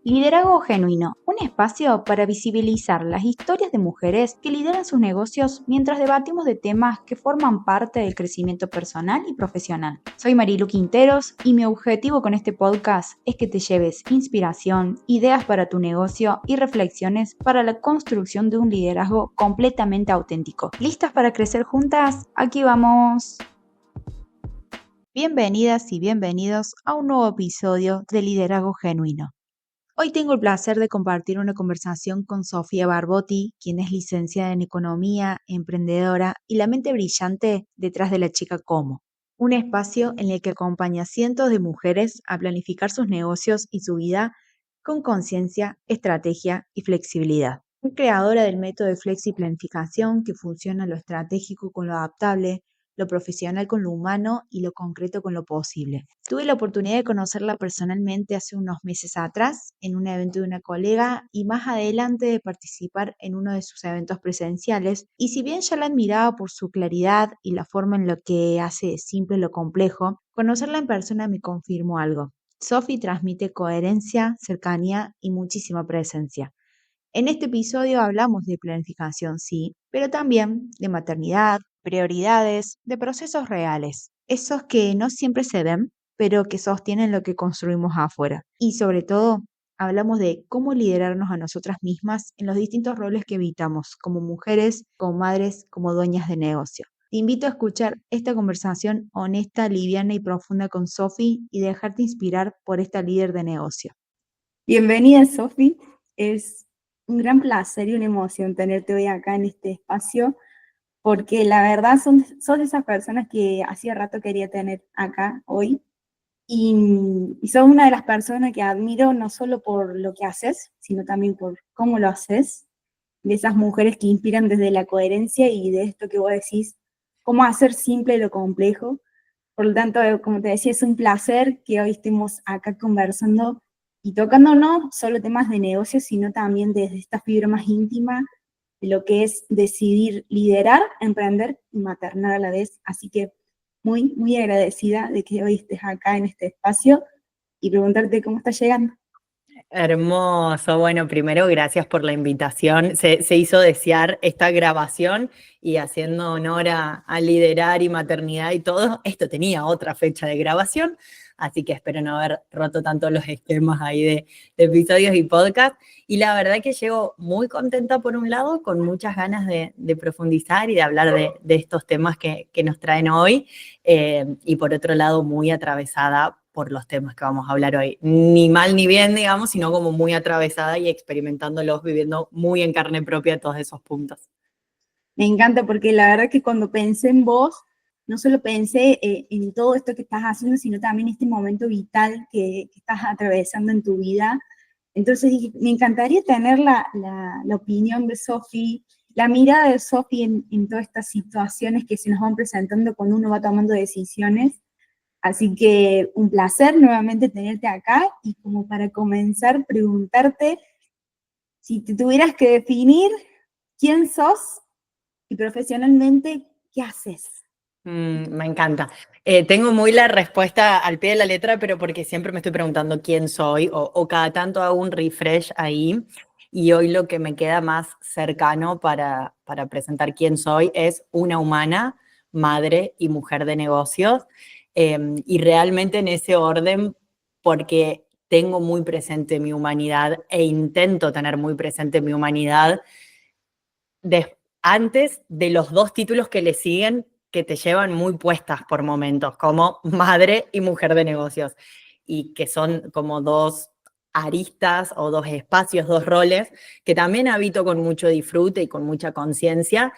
Liderazgo Genuino, un espacio para visibilizar las historias de mujeres que lideran sus negocios mientras debatimos de temas que forman parte del crecimiento personal y profesional. Soy Marilu Quinteros y mi objetivo con este podcast es que te lleves inspiración, ideas para tu negocio y reflexiones para la construcción de un liderazgo completamente auténtico. ¿Listas para crecer juntas? Aquí vamos. Bienvenidas y bienvenidos a un nuevo episodio de Liderazgo Genuino. Hoy tengo el placer de compartir una conversación con Sofía Barbotti, quien es licenciada en Economía, emprendedora y la mente brillante detrás de La Chica Como, un espacio en el que acompaña a cientos de mujeres a planificar sus negocios y su vida con conciencia, estrategia y flexibilidad. Es creadora del método de flexiplanificación que fusiona lo estratégico con lo adaptable, lo profesional con lo humano y lo concreto con lo posible. Tuve la oportunidad de conocerla personalmente hace unos meses atrás en un evento de una colega y más adelante de participar en uno de sus eventos presenciales. Y si bien ya la admiraba por su claridad y la forma en la que hace simple lo complejo, conocerla en persona me confirmó algo. Sophie transmite coherencia, cercanía y muchísima presencia. En este episodio hablamos de planificación, sí, pero también de maternidad, prioridades, de procesos reales, esos que no siempre se ven, pero que sostienen lo que construimos afuera. Y sobre todo, hablamos de cómo liderarnos a nosotras mismas en los distintos roles que evitamos, como mujeres, como madres, como dueñas de negocio. Te invito a escuchar esta conversación honesta, liviana y profunda con Sophie y dejarte inspirar por esta líder de negocio. Bienvenida, Sofi. Es un gran placer y una emoción tenerte hoy acá en este espacio, porque la verdad sos de esas personas que hacía rato quería tener acá hoy. Y sos una de las personas que admiro no solo por lo que haces, sino también por cómo lo haces, de esas mujeres que inspiran desde la coherencia y de esto que vos decís, cómo hacer simple lo complejo. Por lo tanto, como te decía, es un placer que hoy estemos acá conversando y tocando no solo temas de negocios, sino también desde esta fibra más íntima de lo que es decidir liderar, emprender y maternar a la vez. Así que muy, muy agradecida de que hoy estés acá en este espacio y preguntarte cómo estás llegando. Hermoso. Bueno, primero, gracias por la invitación. Se hizo desear esta grabación y haciendo honor a liderar y maternidad y todo, esto tenía otra fecha de grabación, así que espero no haber roto tanto los esquemas ahí de episodios y podcast. Y la verdad que llego muy contenta por un lado, con muchas ganas de profundizar y de hablar de estos temas que nos traen hoy, y por otro lado muy atravesada por los temas que vamos a hablar hoy. Ni mal ni bien, digamos, sino como muy atravesada y experimentándolos, viviendo muy en carne propia todos esos puntos. Me encanta porque la verdad que cuando pensé en vos, no solo pensé en todo esto que estás haciendo, sino también este momento vital que estás atravesando en tu vida. Entonces dije, me encantaría tener la opinión de Sofi, la mirada de Sofi en todas estas situaciones que se nos van presentando cuando uno va tomando decisiones. Así que un placer nuevamente tenerte acá y como para comenzar, preguntarte si te tuvieras que definir quién sos y profesionalmente, ¿qué haces? Me encanta. Tengo muy la respuesta al pie de la letra, pero porque siempre me estoy preguntando quién soy o cada tanto hago un refresh ahí. Y hoy lo que me queda más cercano para presentar quién soy es una humana, madre y mujer de negocios. Y realmente en ese orden, porque tengo muy presente mi humanidad e intento tener muy presente mi humanidad antes de los dos títulos que le siguen, que te llevan muy puestas por momentos, como madre y mujer de negocios, y que son como dos aristas o dos espacios, dos roles, que también habito con mucho disfrute y con mucha conciencia,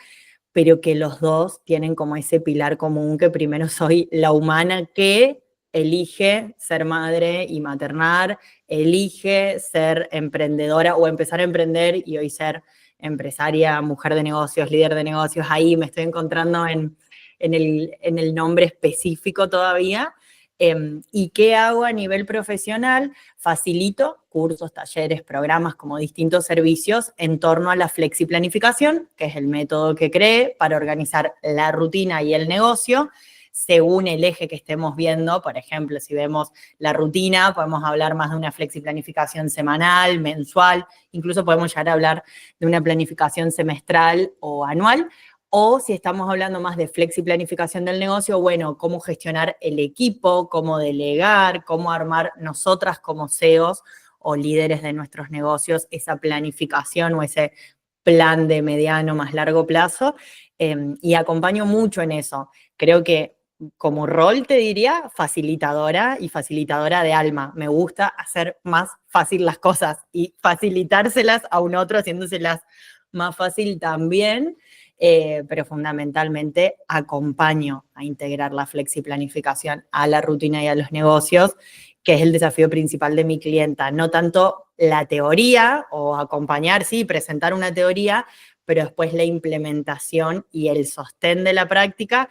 pero que los dos tienen como ese pilar común, que primero soy la humana que elige ser madre y maternar, elige ser emprendedora o empezar a emprender y hoy ser empresaria, mujer de negocios, líder de negocios. Ahí me estoy encontrando en el nombre específico todavía. ¿Y qué hago a nivel profesional? Facilito cursos, talleres, programas, como distintos servicios en torno a la flexiplanificación, que es el método que creé para organizar la rutina y el negocio según el eje que estemos viendo. Por ejemplo, si vemos la rutina, podemos hablar más de una flexiplanificación semanal, mensual, incluso podemos llegar a hablar de una planificación semestral o anual. O si estamos hablando más de flexiplanificación del negocio, bueno, cómo gestionar el equipo, cómo delegar, cómo armar nosotras como CEOs o líderes de nuestros negocios esa planificación o ese plan de mediano más largo plazo, y acompaño mucho en eso. Creo que como rol te diría facilitadora y facilitadora de alma. Me gusta hacer más fácil las cosas y facilitárselas a un otro haciéndoselas más fácil también, pero fundamentalmente acompaño a integrar la flexiplanificación a la rutina y a los negocios, que es el desafío principal de mi clienta. No tanto la teoría o acompañar, sí, presentar una teoría, pero después la implementación y el sostén de la práctica.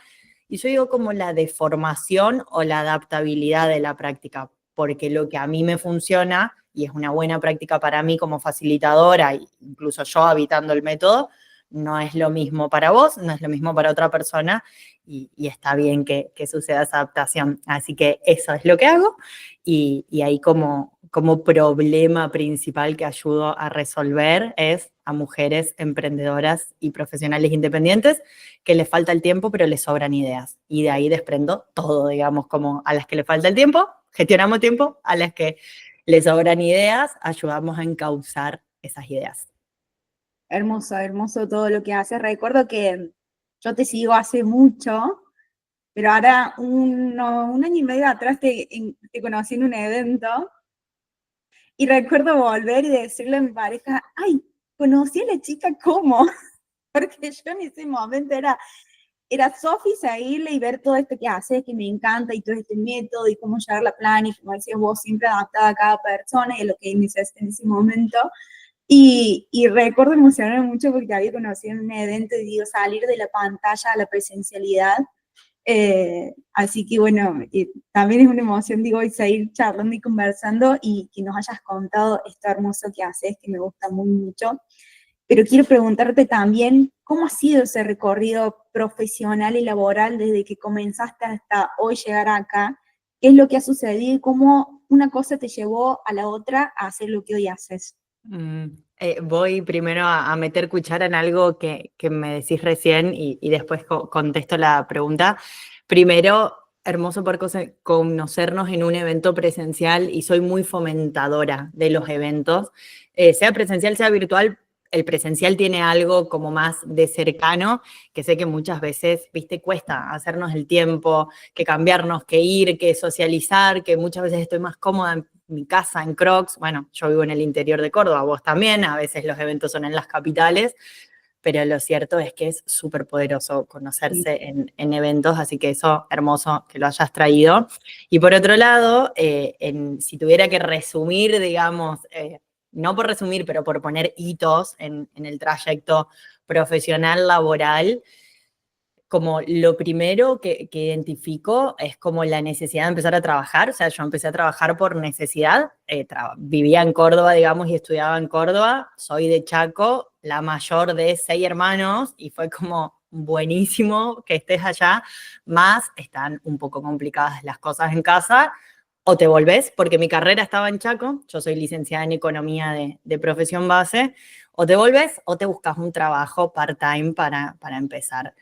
Y yo digo como la deformación o la adaptabilidad de la práctica, porque lo que a mí me funciona y es una buena práctica para mí como facilitadora, incluso yo habitando el método, no es lo mismo para vos, no es lo mismo para otra persona, y está bien que suceda esa adaptación. Así que eso es lo que hago, y ahí como problema principal que ayudo a resolver es a mujeres emprendedoras y profesionales independientes que les falta el tiempo, pero les sobran ideas. Y de ahí desprendo todo, digamos, como a las que les falta el tiempo, gestionamos tiempo, a las que les sobran ideas, ayudamos a encauzar esas ideas. Hermoso, hermoso todo lo que haces. Recuerdo que yo te sigo hace mucho, pero ahora un año y medio atrás te conocí en un evento y recuerdo volver y decirle a mi pareja, ay, conocí a la chica, ¿cómo? Porque yo en ese momento era Sofi seguirle y ver todo esto que hace, que me encanta, y todo este método, y cómo llevar la plan, y como decías vos, siempre adaptada a cada persona y a lo que necesita en ese momento. Y recuerdo emocionarme mucho porque te había conocido en un evento y digo, salir de la pantalla a la presencialidad. Así que bueno, también es una emoción, digo, y seguir charlando y conversando y que nos hayas contado esto hermoso que haces, que me gusta muy mucho. Pero quiero preguntarte también, ¿cómo ha sido ese recorrido profesional y laboral desde que comenzaste hasta hoy llegar acá? ¿Qué es lo que ha sucedido y cómo una cosa te llevó a la otra a hacer lo que hoy haces? Voy primero a meter cuchara en algo que me decís recién y después contesto la pregunta. Primero, hermoso por conocernos en un evento presencial, y soy muy fomentadora de los eventos, sea presencial, sea virtual. El presencial tiene algo como más de cercano, que sé que muchas veces, viste, cuesta hacernos el tiempo, que cambiarnos, que ir, que socializar, que muchas veces estoy más cómoda en mi casa, en Crocs. Bueno, yo vivo en el interior de Córdoba, vos también, a veces los eventos son en las capitales, pero lo cierto es que es súper poderoso conocerse en eventos, así que eso, hermoso que lo hayas traído. Y por otro lado, si tuviera que resumir, digamos, no por resumir, pero por poner hitos en el trayecto profesional laboral, como lo primero que identifico es como la necesidad de empezar a trabajar. O sea, yo empecé a trabajar por necesidad. Vivía en Córdoba, digamos, y estudiaba en Córdoba. Soy de Chaco, la mayor de 6 hermanos, y fue como buenísimo que estés allá, más están un poco complicadas las cosas en casa. O te volvés, porque mi carrera estaba en Chaco, yo soy licenciada en economía de profesión base, o te volvés o te buscas un trabajo part-time para empezar.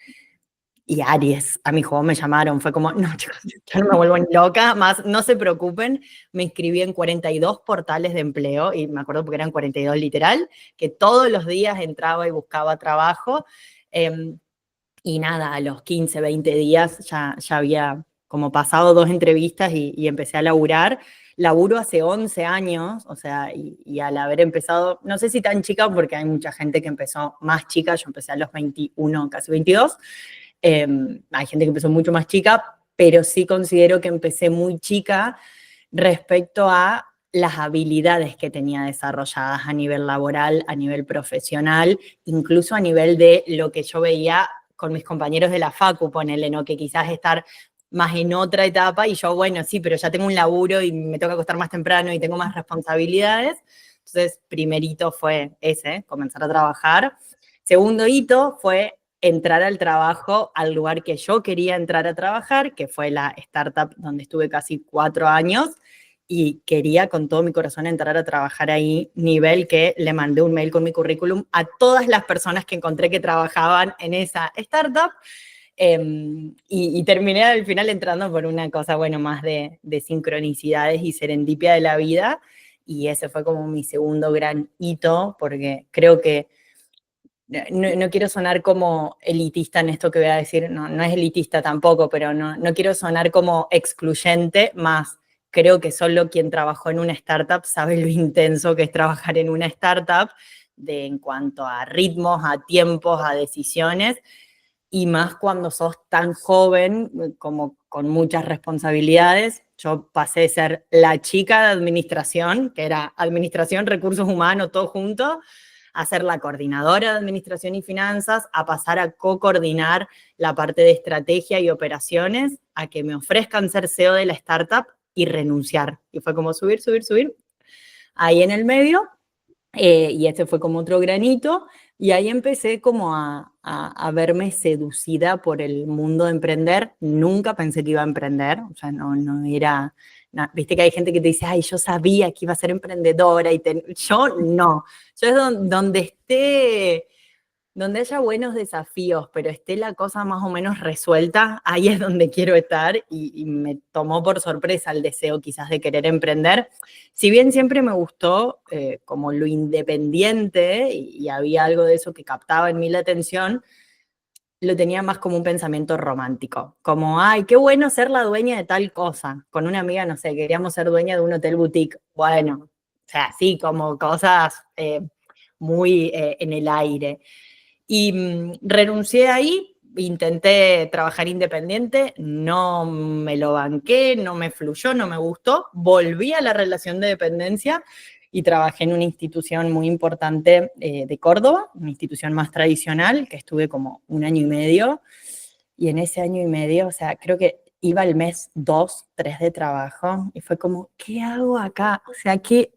Y Aries, a mi juego me llamaron, fue como, no, chicos, yo no me vuelvo ni loca, más no se preocupen, me inscribí en 42 portales de empleo, y me acuerdo porque eran 42 literal, que todos los días entraba y buscaba trabajo, y nada, a los 15, 20 días ya había como pasado 2 entrevistas y empecé a laburar. Laburo hace 11 años, o sea, y al haber empezado, no sé si tan chica, porque hay mucha gente que empezó más chica, yo empecé a los 21, casi 22, hay gente que empezó mucho más chica, pero sí considero que empecé muy chica respecto a las habilidades que tenía desarrolladas a nivel laboral, a nivel profesional, incluso a nivel de lo que yo veía con mis compañeros de la facu, ponele, ¿no? Que quizás estar más en otra etapa, y yo, bueno, sí, pero ya tengo un laburo y me toca acostar más temprano y tengo más responsabilidades. Entonces, primerito fue ese, comenzar a trabajar. Segundo hito fue entrar al trabajo al lugar que yo quería entrar a trabajar, que fue la startup donde estuve casi 4 años, y quería con todo mi corazón entrar a trabajar ahí, nivel que le mandé un mail con mi currículum a todas las personas que encontré que trabajaban en esa startup, y terminé al final entrando por una cosa, bueno, más de sincronicidades y serendipia de la vida, y ese fue como mi segundo gran hito, porque creo que no quiero sonar como elitista en esto que voy a decir, no es elitista tampoco, pero no quiero sonar como excluyente, más creo que solo quien trabajó en una startup sabe lo intenso que es trabajar en una startup, en cuanto a ritmos, a tiempos, a decisiones, y más cuando sos tan joven, como con muchas responsabilidades. Yo pasé de ser la chica de administración, que era administración, recursos humanos, todo junto, a ser la coordinadora de administración y finanzas, a pasar a co-coordinar la parte de estrategia y operaciones, a que me ofrezcan ser CEO de la startup y renunciar. Y fue como subir, subir, subir. Ahí en el medio, y este fue como otro granito, y ahí empecé como a verme seducida por el mundo de emprender. Nunca pensé que iba a emprender, o sea, no era, no, viste que hay gente que te dice, ay, yo sabía que iba a ser emprendedora, yo no, yo es donde esté, donde haya buenos desafíos, pero esté la cosa más o menos resuelta, ahí es donde quiero estar, y me tomó por sorpresa el deseo quizás de querer emprender. Si bien siempre me gustó como lo independiente, y había algo de eso que captaba en mí la atención, lo tenía más como un pensamiento romántico, como, ay, qué bueno ser la dueña de tal cosa. Con una amiga, no sé, queríamos ser dueña de un hotel boutique. Bueno, o sea, sí, como cosas muy en el aire. Y renuncié ahí, intenté trabajar independiente, no me lo banqué, no me fluyó, no me gustó, volví a la relación de dependencia y trabajé en una institución muy importante de Córdoba, una institución más tradicional, que estuve como 1 año y medio, y en ese año y medio, o sea, creo que iba al mes 2, 3 de trabajo, y fue como, ¿qué hago acá? O sea, qué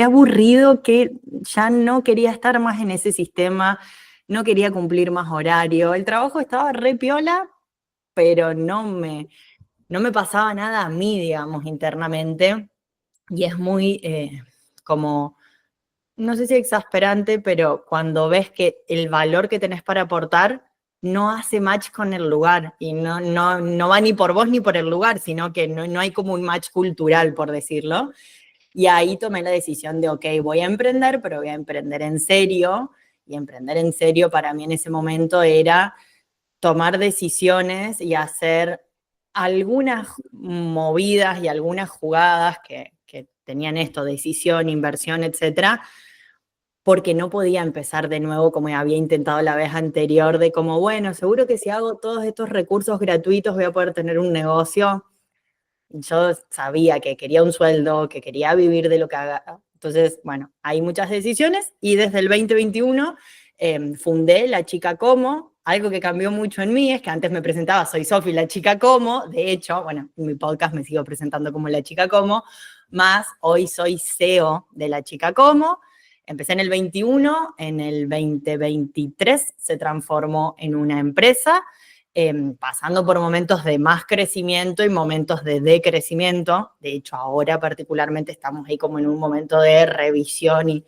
aburrido, que ya no quería estar más en ese sistema, no quería cumplir más horario. El trabajo estaba re piola, pero no me pasaba nada a mí, digamos, internamente. Y es muy como, no sé si exasperante, pero cuando ves que el valor que tenés para aportar no hace match con el lugar, y no va ni por vos ni por el lugar, sino que no hay como un match cultural, por decirlo. Y ahí tomé la decisión de, ok, voy a emprender, pero voy a emprender en serio. Y emprender en serio para mí en ese momento era tomar decisiones y hacer algunas movidas y algunas jugadas que tenían esto, decisión, inversión, etcétera, porque no podía empezar de nuevo como había intentado la vez anterior, de como, bueno, seguro que si hago todos estos recursos gratuitos voy a poder tener un negocio. Yo sabía que quería un sueldo, que quería vivir de lo que haga. Entonces, bueno, hay muchas decisiones, y desde el 2021 fundé La Chica Como. Algo que cambió mucho en mí es que antes me presentaba, soy Sofi, la chica Como. De hecho, bueno, en mi podcast me sigo presentando como La Chica Como, más hoy soy CEO de La Chica Como. Empecé en el 21, en el 2023 se transformó en una empresa, pasando por momentos de más crecimiento y momentos de decrecimiento. De hecho, ahora particularmente estamos ahí como en un momento de revisión y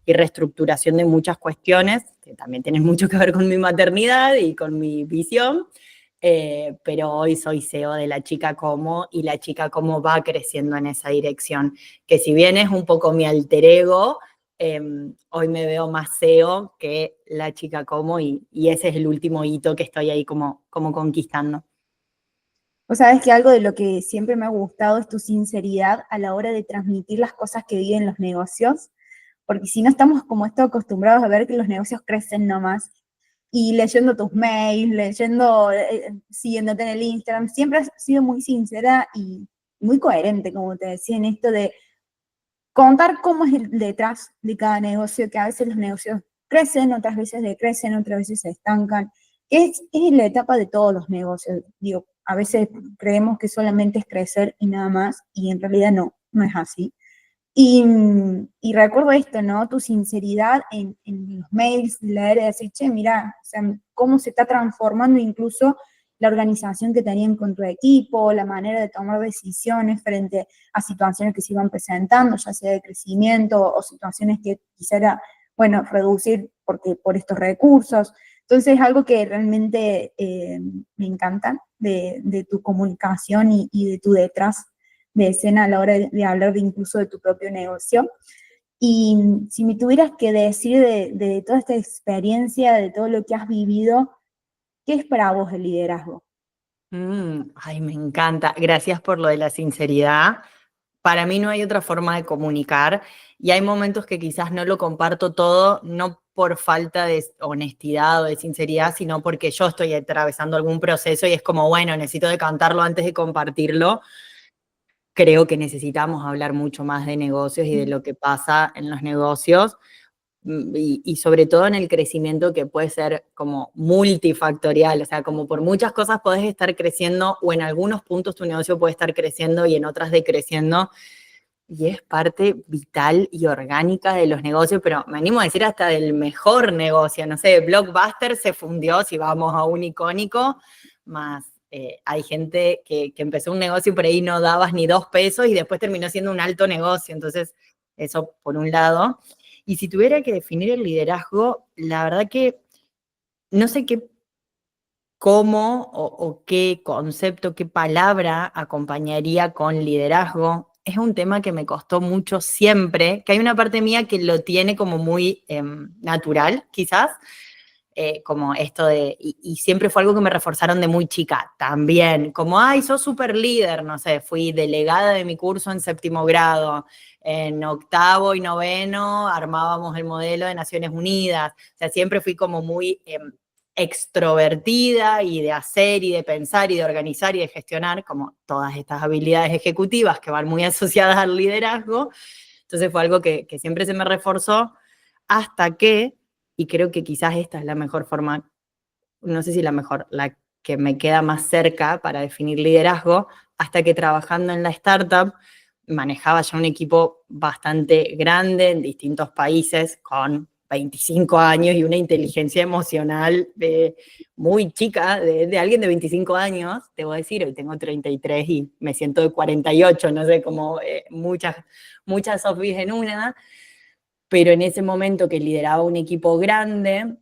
reestructuración de muchas cuestiones, que también tienen mucho que ver con mi maternidad y con mi visión, pero hoy soy CEO de La Chica Como, y La Chica Como va creciendo en esa dirección, que si bien es un poco mi alter ego, hoy me veo más CEO que La Chica Como, y ese es el último hito que estoy ahí como conquistando. O sabes que algo de lo que siempre me ha gustado es tu sinceridad a la hora de transmitir las cosas que viven los negocios, porque si no estamos como esto acostumbrados a ver que los negocios crecen nomás, y leyendo tus mails, siguiéndote en el Instagram, siempre has sido muy sincera y muy coherente, como te decía, en esto de contar cómo es el detrás de cada negocio, que a veces los negocios crecen, otras veces decrecen, otras veces se estancan. Es la etapa de todos los negocios. Digo, a veces creemos que solamente es crecer y nada más, y en realidad no es así. Y recuerdo esto, ¿no? Tu sinceridad en los mails, leer y decir, che, mira, o sea, cómo se está transformando incluso la organización que tenían con tu equipo, la manera de tomar decisiones frente a situaciones que se iban presentando, ya sea de crecimiento o situaciones que quisiera, bueno, reducir por estos recursos. Entonces es algo que realmente me encanta de tu comunicación y de tu detrás de escena a la hora de hablar de incluso de tu propio negocio. Y si me tuvieras que decir de toda esta experiencia, de todo lo que has vivido, ¿qué es para vos el liderazgo? Ay, me encanta. Gracias por lo de la sinceridad. Para mí no hay otra forma de comunicar y hay momentos que quizás no lo comparto todo, no por falta de honestidad o de sinceridad, sino porque yo estoy atravesando algún proceso y es como, bueno, necesito decantarlo antes de compartirlo. Creo que necesitamos hablar mucho más de negocios y de lo que pasa en los negocios y sobre todo en el crecimiento que puede ser como multifactorial, o sea, como por muchas cosas podés estar creciendo o en algunos puntos tu negocio puede estar creciendo y en otras decreciendo y es parte vital y orgánica de los negocios, pero me animo a decir hasta del mejor negocio, no sé, Blockbuster se fundió, si vamos a un icónico, más hay gente que empezó un negocio y por ahí no dabas ni 2 pesos y después terminó siendo un alto negocio, entonces eso por un lado. Y si tuviera que definir el liderazgo, la verdad que no sé cómo o qué concepto, qué palabra acompañaría con liderazgo. Es un tema que me costó mucho siempre, que hay una parte mía que lo tiene como muy natural, quizás, como esto de, y siempre fue algo que me reforzaron de muy chica, también, como, ay, sos súper líder, no sé, fui delegada de mi curso en 7º grado, en 8º y 9º armábamos el modelo de Naciones Unidas, o sea, siempre fui como muy extrovertida y de hacer y de pensar y de organizar y de gestionar, como todas estas habilidades ejecutivas que van muy asociadas al liderazgo, entonces fue algo que siempre se me reforzó hasta que y creo que quizás esta es la mejor forma, no sé si la mejor, la que me queda más cerca para definir liderazgo, hasta que trabajando en la startup manejaba ya un equipo bastante grande en distintos países con 25 años y una inteligencia emocional muy chica, de alguien de 25 años, te voy a decir, hoy tengo 33 y me siento de 48, no sé, como muchas Sofís en una, pero en ese momento que lideraba un equipo grande,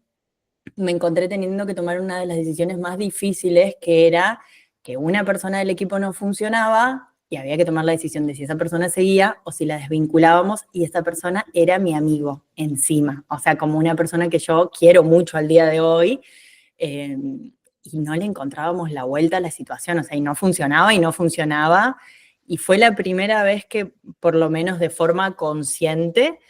me encontré teniendo que tomar una de las decisiones más difíciles, que era que una persona del equipo no funcionaba y había que tomar la decisión de si esa persona seguía o si la desvinculábamos y esa persona era mi amigo encima, o sea, como una persona que yo quiero mucho al día de hoy eh, y no le encontrábamos la vuelta a la situación, o sea, y no funcionaba y no funcionaba y fue la primera vez que por lo menos de forma consciente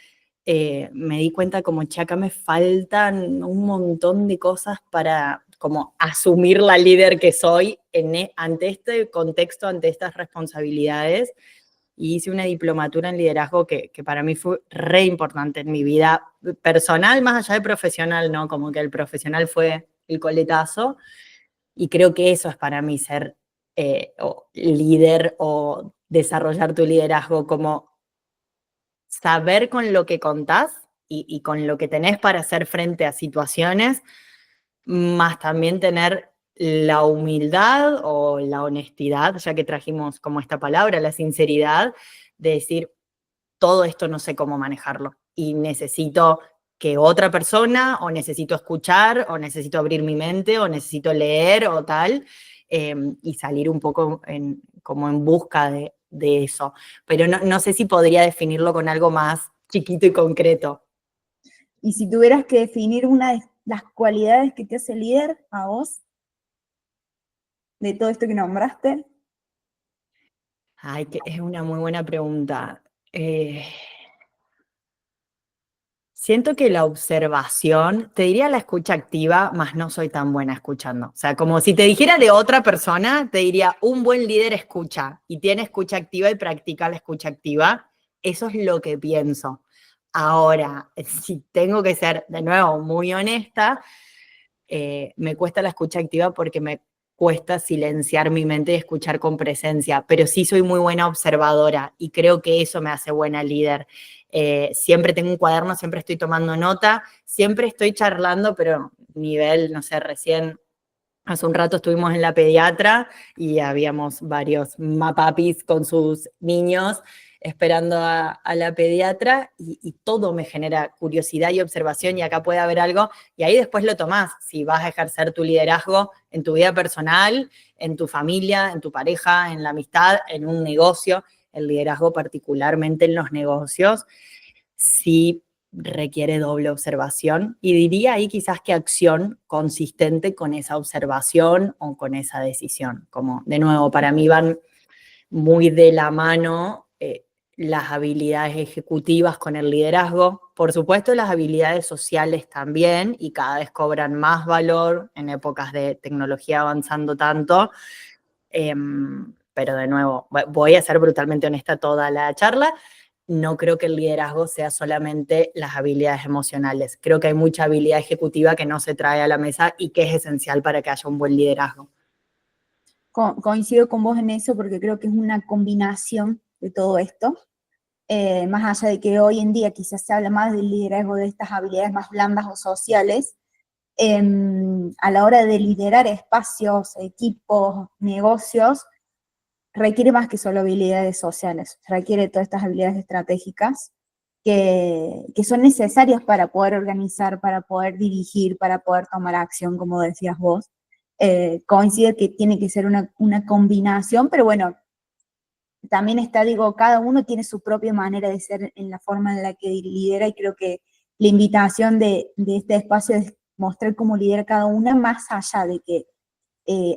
me di cuenta como, che, acá me faltan un montón de cosas para como asumir la líder que soy ante este contexto, ante estas responsabilidades. Y hice una diplomatura en liderazgo que para mí fue re importante en mi vida personal, más allá de profesional, ¿no? Como que el profesional fue el coletazo. Y creo que eso es para mí ser o líder o desarrollar tu liderazgo, como saber con lo que contás y con lo que tenés para hacer frente a situaciones, más también tener la humildad o la honestidad, ya que trajimos como esta palabra, la sinceridad, de decir, todo esto no sé cómo manejarlo y necesito que otra persona, o necesito escuchar, o necesito abrir mi mente, o necesito leer, o tal, y salir un poco como en busca de eso. Pero no sé si podría definirlo con algo más chiquito y concreto. Y si tuvieras que definir una de las cualidades que te hace líder a vos, de todo esto que nombraste. Ay, que es una muy buena pregunta. Siento que la observación, te diría la escucha activa, más no soy tan buena escuchando. O sea, como si te dijera de otra persona, te diría, un buen líder escucha y tiene escucha activa y practica la escucha activa. Eso es lo que pienso. Ahora, si tengo que ser de nuevo muy honesta, me cuesta la escucha activa porque cuesta silenciar mi mente y escuchar con presencia, pero sí soy muy buena observadora y creo que eso me hace buena líder. Siempre tengo un cuaderno, siempre estoy tomando nota, siempre estoy charlando, pero nivel, no sé, recién hace un rato estuvimos en la pediatra y habíamos varios mapapis con sus niños esperando a la pediatra y todo me genera curiosidad y observación y acá puede haber algo y ahí después lo tomás, si vas a ejercer tu liderazgo en tu vida personal, en tu familia, en tu pareja, en la amistad, en un negocio, el liderazgo particularmente en los negocios, sí requiere doble observación y diría ahí quizás que acción consistente con esa observación o con esa decisión. Como de nuevo, para mí van muy de la mano las habilidades ejecutivas con el liderazgo. Por supuesto, las habilidades sociales también y cada vez cobran más valor en épocas de tecnología avanzando tanto. Pero de nuevo, voy a ser brutalmente honesta toda la charla. No creo que el liderazgo sea solamente las habilidades emocionales. Creo que hay mucha habilidad ejecutiva que no se trae a la mesa y que es esencial para que haya un buen liderazgo. Coincido con vos en eso porque creo que es una combinación de todo esto. Más allá de que hoy en día quizás se habla más del liderazgo de estas habilidades más blandas o sociales, a la hora de liderar espacios, equipos, negocios, requiere más que solo habilidades sociales, requiere todas estas habilidades estratégicas que son necesarias para poder organizar, para poder dirigir, para poder tomar acción, como decías vos. Coincide que tiene que ser una combinación, pero bueno, también está, digo, cada uno tiene su propia manera de ser en la forma en la que lidera y creo que la invitación de este espacio es mostrar cómo lidera cada una, más allá de que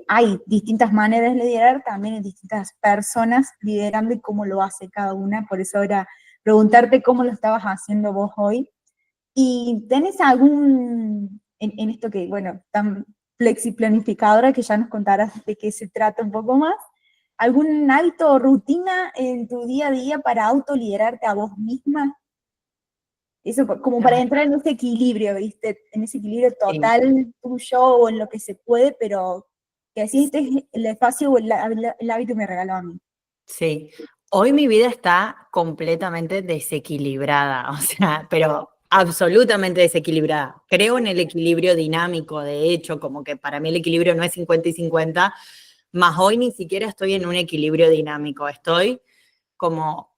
hay distintas maneras de liderar, también hay distintas personas liderando y cómo lo hace cada una, por eso ahora preguntarte cómo lo estabas haciendo vos hoy. ¿Y tenés algún, en esto que, bueno, tan flexiplanificadora que ya nos contarás de qué se trata un poco más, algún hábito o rutina en tu día a día para autoliderarte a vos misma? Eso como para entrar en ese equilibrio, ¿viste? En ese equilibrio total tuyo o en lo que se puede, pero que así este es el espacio o el hábito que me regaló a mí. Sí, hoy mi vida está completamente desequilibrada, o sea, pero absolutamente desequilibrada. Creo en el equilibrio dinámico, de hecho, como que para mí el equilibrio no es 50 y 50, más hoy ni siquiera estoy en un equilibrio dinámico, estoy como,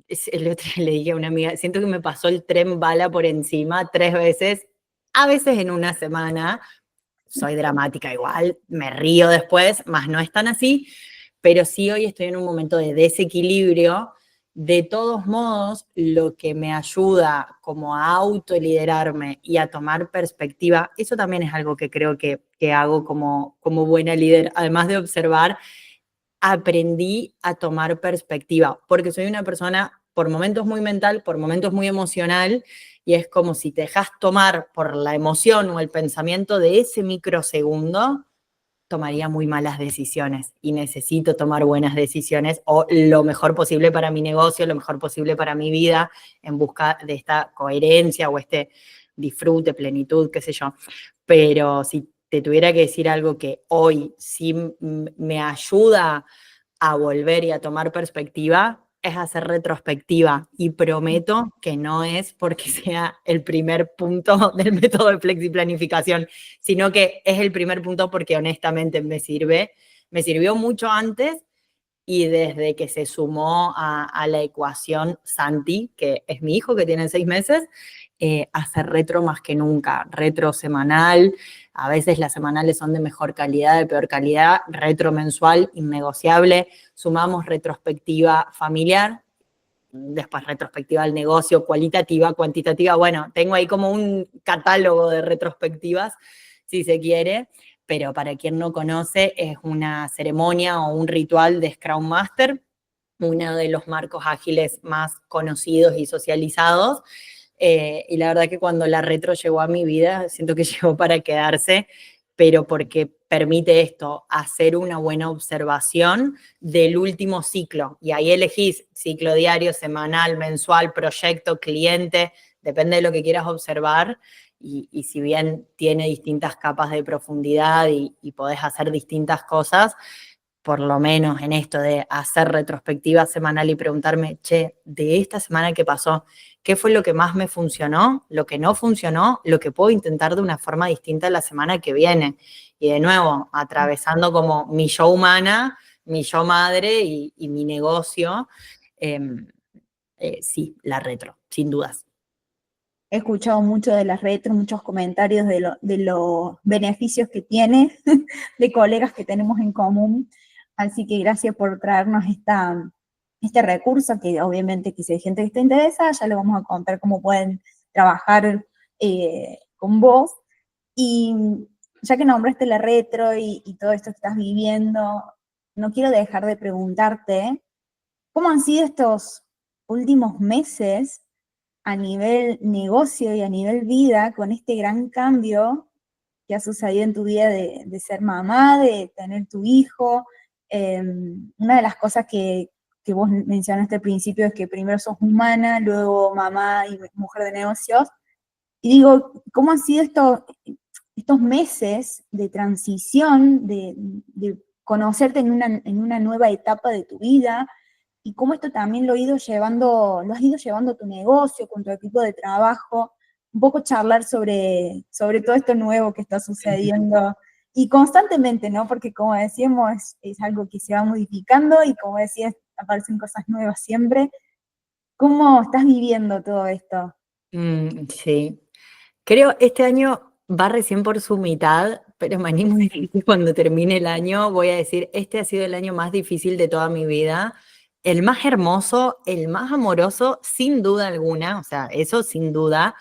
el otro día le dije a una amiga, siento que me pasó el tren bala por encima 3 veces, a veces en una semana, soy dramática igual, me río después, más no es tan así, pero sí hoy estoy en un momento de desequilibrio. De todos modos, lo que me ayuda como a autoliderarme y a tomar perspectiva, eso también es algo que creo que hago como buena líder, además de observar, aprendí a tomar perspectiva, porque soy una persona por momentos muy mental, por momentos muy emocional, y es como si te dejas tomar por la emoción o el pensamiento de ese microsegundo, tomaría muy malas decisiones y necesito tomar buenas decisiones o lo mejor posible para mi negocio, lo mejor posible para mi vida, en busca de esta coherencia o este disfrute, plenitud, qué sé yo. Pero si te tuviera que decir algo que hoy sí me ayuda a volver y a tomar perspectiva, es hacer retrospectiva y prometo que no es porque sea el primer punto del método de flexiplanificación, sino que es el primer punto porque honestamente me sirvió mucho antes y desde que se sumó a la ecuación Santi, que es mi hijo que tiene 6 meses, hacer retro más que nunca, retro semanal, a veces las semanales son de mejor calidad, de peor calidad, retro mensual, innegociable, sumamos retrospectiva familiar, después retrospectiva al negocio, cualitativa, cuantitativa, bueno, tengo ahí como un catálogo de retrospectivas, si se quiere, pero para quien no conoce, es una ceremonia o un ritual de Scrum Master, uno de los marcos ágiles más conocidos y socializados, y la verdad que cuando la retro llegó a mi vida, siento que llegó para quedarse, pero porque permite esto, hacer una buena observación del último ciclo. Y ahí elegís ciclo diario, semanal, mensual, proyecto, cliente, depende de lo que quieras observar, y si bien tiene distintas capas de profundidad y podés hacer distintas cosas, por lo menos en esto de hacer retrospectiva semanal y preguntarme, che, de esta semana que pasó, ¿qué fue lo que más me funcionó? ¿Lo que no funcionó? ¿Lo que puedo intentar de una forma distinta la semana que viene? Y de nuevo, atravesando como mi yo humana, mi yo madre y mi negocio, eh, sí, la retro, sin dudas. He escuchado mucho de las retro, muchos comentarios de los beneficios que tiene, de colegas que tenemos en común. Así que gracias por traernos este recurso, que obviamente que si hay gente que está interesada, ya le vamos a contar cómo pueden trabajar con vos. Y ya que nombraste la retro y todo esto que estás viviendo, no quiero dejar de preguntarte, ¿cómo han sido estos últimos meses a nivel negocio y a nivel vida con este gran cambio que ha sucedido en tu vida de ser mamá, de tener tu hijo? Una de las cosas que vos mencionaste al principio es que primero sos humana, luego mamá y mujer de negocios. Y digo, ¿cómo han sido estos meses de transición, de conocerte en una nueva etapa de tu vida? Y cómo esto también lo has ido llevando a tu negocio, con tu equipo de trabajo, un poco charlar sobre todo esto nuevo que está sucediendo, y constantemente, ¿no? Porque como decíamos, es algo que se va modificando, y como decías, aparecen cosas nuevas siempre. ¿Cómo estás viviendo todo esto? Sí, creo este año va recién por su mitad, pero me animo a decir que cuando termine el año voy a decir, este ha sido el año más difícil de toda mi vida, el más hermoso, el más amoroso, sin duda alguna, o sea, eso sin duda,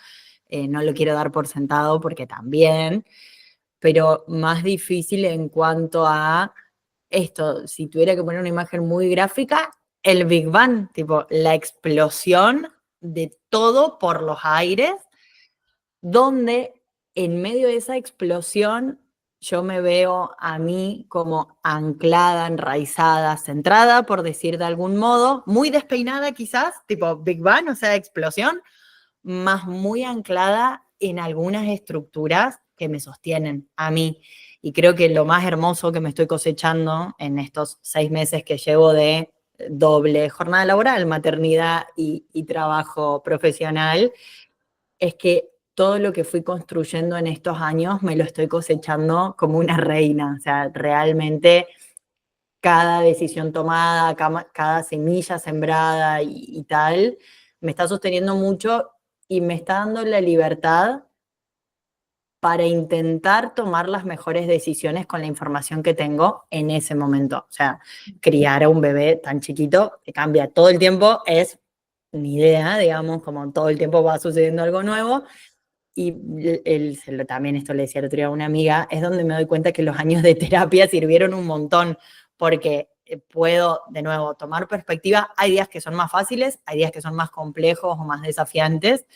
no lo quiero dar por sentado porque también, pero más difícil en cuanto a esto, si tuviera que poner una imagen muy gráfica, el Big Bang, tipo la explosión de todo por los aires, donde en medio de esa explosión yo me veo a mí como anclada, enraizada, centrada, por decir de algún modo, muy despeinada quizás, tipo Big Bang, o sea, explosión, más muy anclada en algunas estructuras que me sostienen a mí. Y creo que lo más hermoso que me estoy cosechando en estos 6 meses que llevo de doble jornada laboral, maternidad y trabajo profesional, es que todo lo que fui construyendo en estos años me lo estoy cosechando como una reina. O sea, realmente cada decisión tomada, cada semilla sembrada y tal, me está sosteniendo mucho y me está dando la libertad para intentar tomar las mejores decisiones con la información que tengo en ese momento. O sea, criar a un bebé tan chiquito que cambia todo el tiempo es ni idea, digamos, como todo el tiempo va sucediendo algo nuevo. Y también esto le decía el otro día a una amiga, es donde me doy cuenta que los años de terapia sirvieron un montón, porque puedo, de nuevo, tomar perspectiva. Hay días que son más fáciles, hay días que son más complejos o más desafiantes,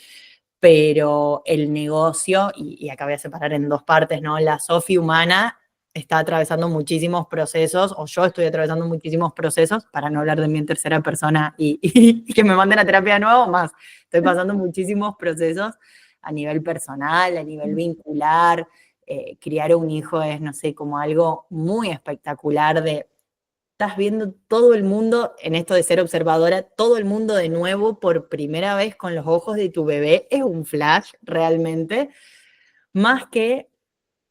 pero el negocio, y acá voy a separar en dos partes, ¿no? La Sofi humana está atravesando muchísimos procesos, o yo estoy atravesando muchísimos procesos, para no hablar de mí en tercera persona y que me manden a terapia de nuevo, más. Estoy pasando muchísimos procesos a nivel personal, a nivel vincular. Criar un hijo es, no sé, como algo muy espectacular de, estás viendo todo el mundo, en esto de ser observadora, todo el mundo de nuevo por primera vez con los ojos de tu bebé, es un flash realmente, más que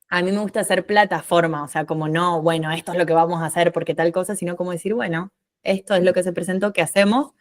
a mí me gusta hacer plataforma, o sea, como no, bueno, esto es lo que vamos a hacer porque tal cosa, sino como decir, bueno, esto es lo que se presentó, ¿qué hacemos?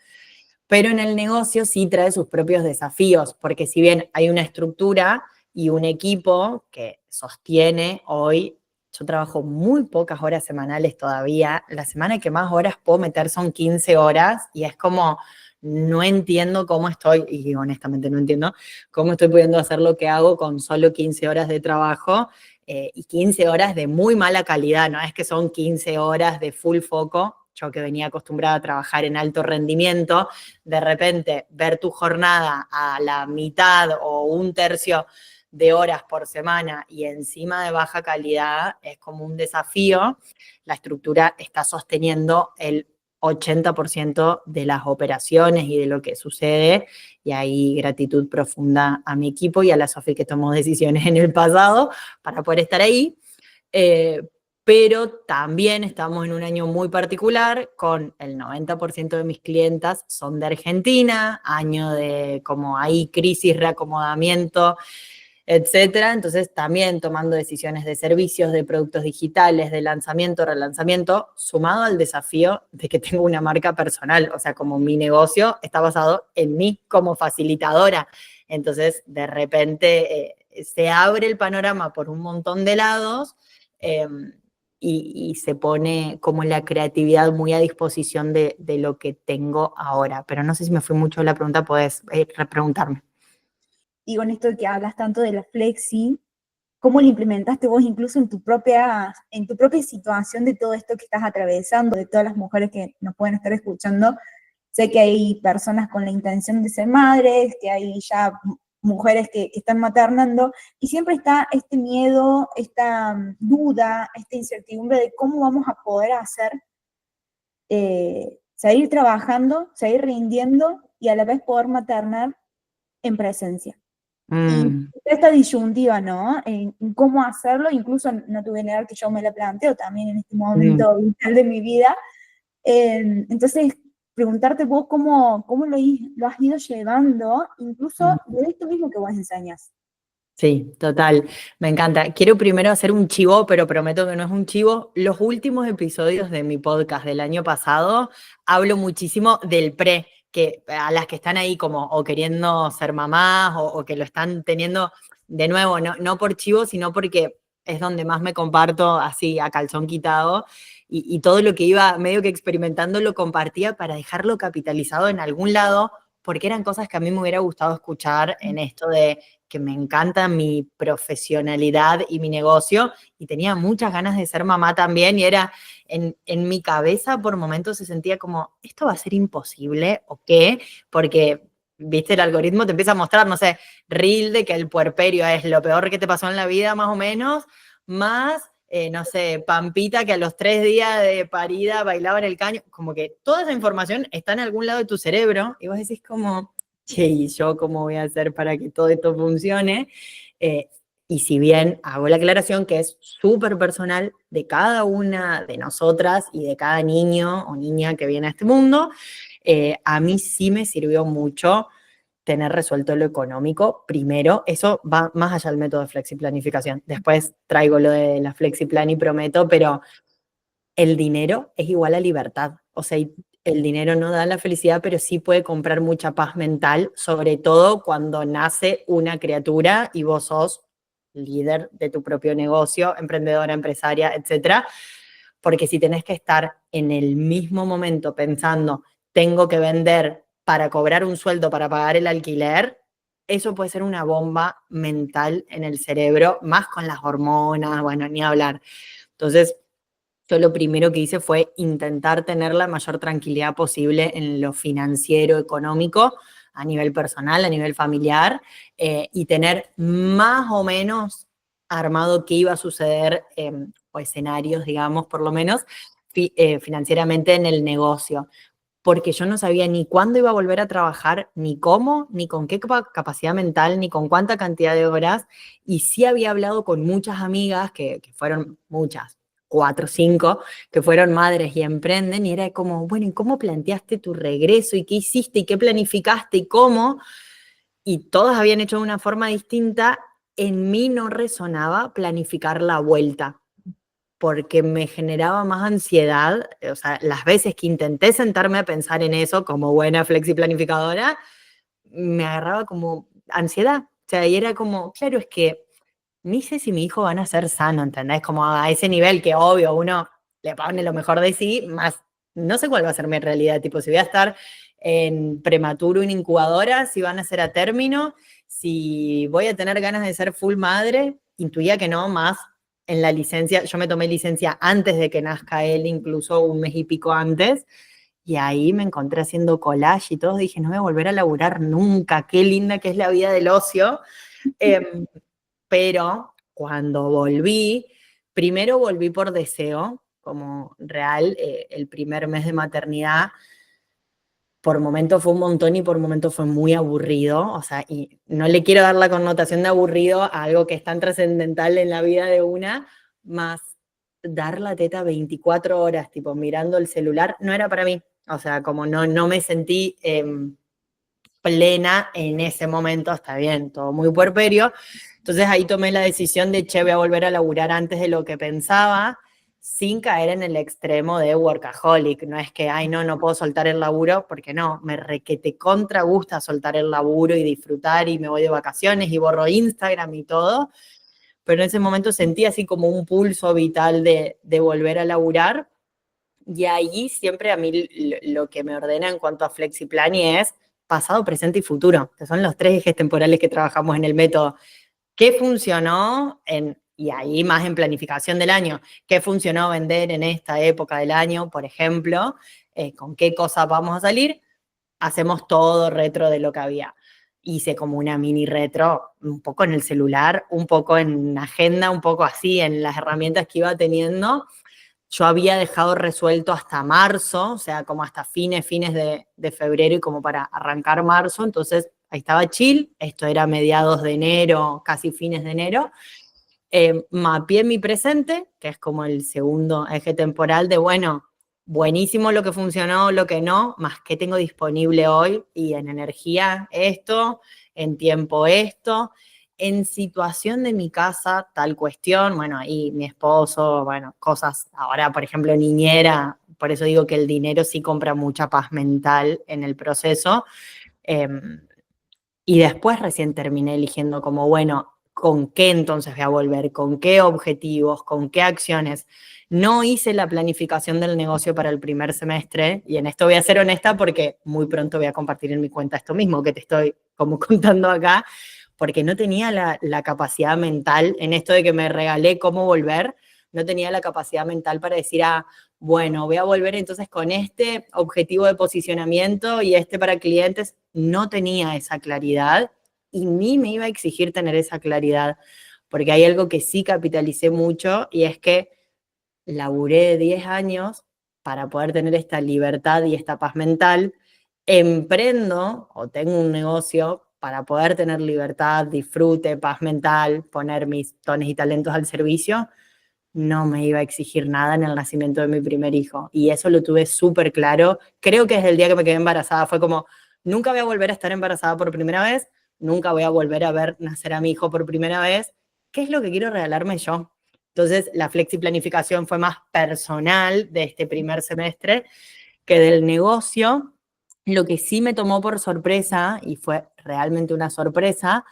Pero en el negocio sí trae sus propios desafíos, porque si bien hay una estructura y un equipo que sostiene hoy, yo trabajo muy pocas horas semanales todavía, la semana que más horas puedo meter son 15 horas y es como, no entiendo cómo estoy, y honestamente no entiendo, cómo estoy pudiendo hacer lo que hago con solo 15 horas de trabajo, y 15 horas de muy mala calidad, no es que son 15 horas de full foco. Yo que venía acostumbrada a trabajar en alto rendimiento, de repente ver tu jornada a la mitad o un tercio de horas por semana y encima de baja calidad es como un desafío. La estructura está sosteniendo el 80% de las operaciones y de lo que sucede, y ahí gratitud profunda a mi equipo y a la Sofi que tomó decisiones en el pasado para poder estar ahí. Pero también estamos en un año muy particular, con el 90% de mis clientas son de Argentina, año de como hay crisis, reacomodamiento, etcétera. Entonces también tomando decisiones de servicios, de productos digitales, de lanzamiento, relanzamiento, sumado al desafío de que tengo una marca personal, o sea, como mi negocio está basado en mí como facilitadora. Entonces, de repente se abre el panorama por un montón de lados, eh, y se pone como la creatividad muy a disposición de lo que tengo ahora. Pero no sé si me fui mucho la pregunta, puedes repreguntarme. Y con esto que hablas tanto de la flexi, ¿cómo lo implementaste vos incluso en tu propia situación de todo esto que estás atravesando, de todas las mujeres que nos pueden estar escuchando? Sé que hay personas con la intención de ser madres, que hay ya mujeres que están maternando, y siempre está este miedo, esta duda, esta incertidumbre de cómo vamos a poder hacer, seguir trabajando, seguir rindiendo y a la vez poder maternar en presencia. Y esta disyuntiva, ¿no? En cómo hacerlo, incluso no te voy a negar que yo me la planteo también en este momento vital de mi vida. Entonces, preguntarte vos cómo lo has ido llevando, incluso de esto mismo que vos enseñas. Sí, total, me encanta. Quiero primero hacer un chivo, pero prometo que no es un chivo. Los últimos episodios de mi podcast del año pasado hablo muchísimo del pre, que a las que están ahí como o queriendo ser mamás o que lo están teniendo de nuevo, no por chivo, sino porque es donde más me comparto así a calzón quitado, y todo lo que iba medio que experimentando lo compartía para dejarlo capitalizado en algún lado, porque eran cosas que a mí me hubiera gustado escuchar en esto de que me encanta mi profesionalidad y mi negocio, y tenía muchas ganas de ser mamá también, y era en mi cabeza por momentos se sentía como, ¿esto va a ser imposible o qué? Porque, viste, el algoritmo te empieza a mostrar, no sé, reel de que el puerperio es lo peor que te pasó en la vida, más o menos, más, no sé, Pampita que a los 3 días de parida bailaba en el caño, como que toda esa información está en algún lado de tu cerebro, y vos decís como, ¿y yo cómo voy a hacer para que todo esto funcione? Y si bien hago la aclaración que es súper personal de cada una de nosotras y de cada niño o niña que viene a este mundo, a mí sí me sirvió mucho tener resuelto lo económico primero. Eso va más allá del método de flexiplanificación. Después traigo lo de la flexiplan y prometo, pero el dinero es igual a libertad. O sea, el dinero no da la felicidad, pero sí puede comprar mucha paz mental, sobre todo cuando nace una criatura y vos sos líder de tu propio negocio, emprendedora, empresaria, etcétera. Porque si tenés que estar en el mismo momento pensando, tengo que vender para cobrar un sueldo para pagar el alquiler, eso puede ser una bomba mental en el cerebro, más con las hormonas, bueno, ni hablar. Entonces, yo lo primero que hice fue intentar tener la mayor tranquilidad posible en lo financiero, económico, a nivel personal, a nivel familiar, y tener más o menos armado qué iba a suceder, o escenarios, digamos, por lo menos, financieramente en el negocio. Porque yo no sabía ni cuándo iba a volver a trabajar, ni cómo, ni con qué capacidad mental, ni con cuánta cantidad de horas. Y sí había hablado con muchas amigas, que fueron muchas, 4 o 5, que fueron madres y emprenden, y era como, bueno, ¿y cómo planteaste tu regreso? ¿Y qué hiciste? ¿Y qué planificaste? ¿Y cómo? Y todas habían hecho de una forma distinta. En mí no resonaba planificar la vuelta, porque me generaba más ansiedad. O sea, las veces que intenté sentarme a pensar en eso como buena flexiplanificadora, me agarraba como ansiedad. O sea, y era como, claro, es que ni sé si mi hijo va a nacer sano, ¿entendés? Como a ese nivel que obvio uno le pone lo mejor de sí, más no sé cuál va a ser mi realidad, tipo si voy a estar en prematuro, en incubadora, si van a ser a término, si voy a tener ganas de ser full madre, intuía que no, más en la licencia, yo me tomé licencia antes de que nazca él, incluso un mes y pico antes, y ahí me encontré haciendo collage y todo, dije, no voy a volver a laburar nunca, qué linda que es la vida del ocio. Pero cuando volví, primero volví por deseo, como real, el primer mes de maternidad por momentos fue un montón y por momentos fue muy aburrido, o sea, y no le quiero dar la connotación de aburrido a algo que es tan trascendental en la vida de una, más dar la teta 24 horas, tipo mirando el celular, no era para mí, o sea, como no me sentí plena en ese momento, está bien, todo muy puerperio, entonces ahí tomé la decisión de, che, voy a volver a laburar antes de lo que pensaba, sin caer en el extremo de workaholic. No es que, ay, no puedo soltar el laburo, porque no, me requete contra gusta soltar el laburo y disfrutar y me voy de vacaciones y borro Instagram y todo. Pero en ese momento sentí así como un pulso vital de volver a laburar. Y ahí siempre a mí lo que me ordena en cuanto a FlexiPlani es pasado, presente y futuro, que son los 3 ejes temporales que trabajamos en el método. ¿Qué funcionó y ahí más en planificación del año? ¿Qué funcionó vender en esta época del año, por ejemplo? ¿Con qué cosas vamos a salir? Hacemos todo retro de lo que había. Hice como una mini retro, un poco en el celular, un poco en agenda, un poco así, en las herramientas que iba teniendo. Yo había dejado resuelto hasta marzo, o sea, como hasta fines de febrero y como para arrancar marzo, entonces ahí estaba chill, esto era mediados de enero, casi fines de enero, mapeé mi presente, que es como el segundo eje temporal de, bueno, buenísimo lo que funcionó, lo que no, más qué tengo disponible hoy y en energía esto, en tiempo esto, en situación de mi casa tal cuestión, bueno, ahí mi esposo, bueno, cosas, ahora por ejemplo niñera, por eso digo que el dinero sí compra mucha paz mental en el proceso. Eh, y después recién terminé eligiendo como, bueno, ¿con qué entonces voy a volver? ¿Con qué objetivos? ¿Con qué acciones? No hice la planificación del negocio para el primer semestre y en esto voy a ser honesta porque muy pronto voy a compartir en mi cuenta esto mismo que te estoy como contando acá, porque no tenía la capacidad mental en esto de que me regalé cómo volver, no tenía la capacidad mental para decir, bueno, voy a volver entonces con este objetivo de posicionamiento y este para clientes. No tenía esa claridad y ni me iba a exigir tener esa claridad, porque hay algo que sí capitalicé mucho y es que laburé 10 años para poder tener esta libertad y esta paz mental, emprendo o tengo un negocio para poder tener libertad, disfrute, paz mental, poner mis dones y talentos al servicio. No me iba a exigir nada en el nacimiento de mi primer hijo. Y eso lo tuve súper claro. Creo que desde el día que me quedé embarazada fue como, nunca voy a volver a estar embarazada por primera vez, nunca voy a volver a ver nacer a mi hijo por primera vez. ¿Qué es lo que quiero regalarme yo? Entonces, la flexiplanificación fue más personal de este primer semestre que del negocio. Lo que sí me tomó por sorpresa, y fue realmente una sorpresa,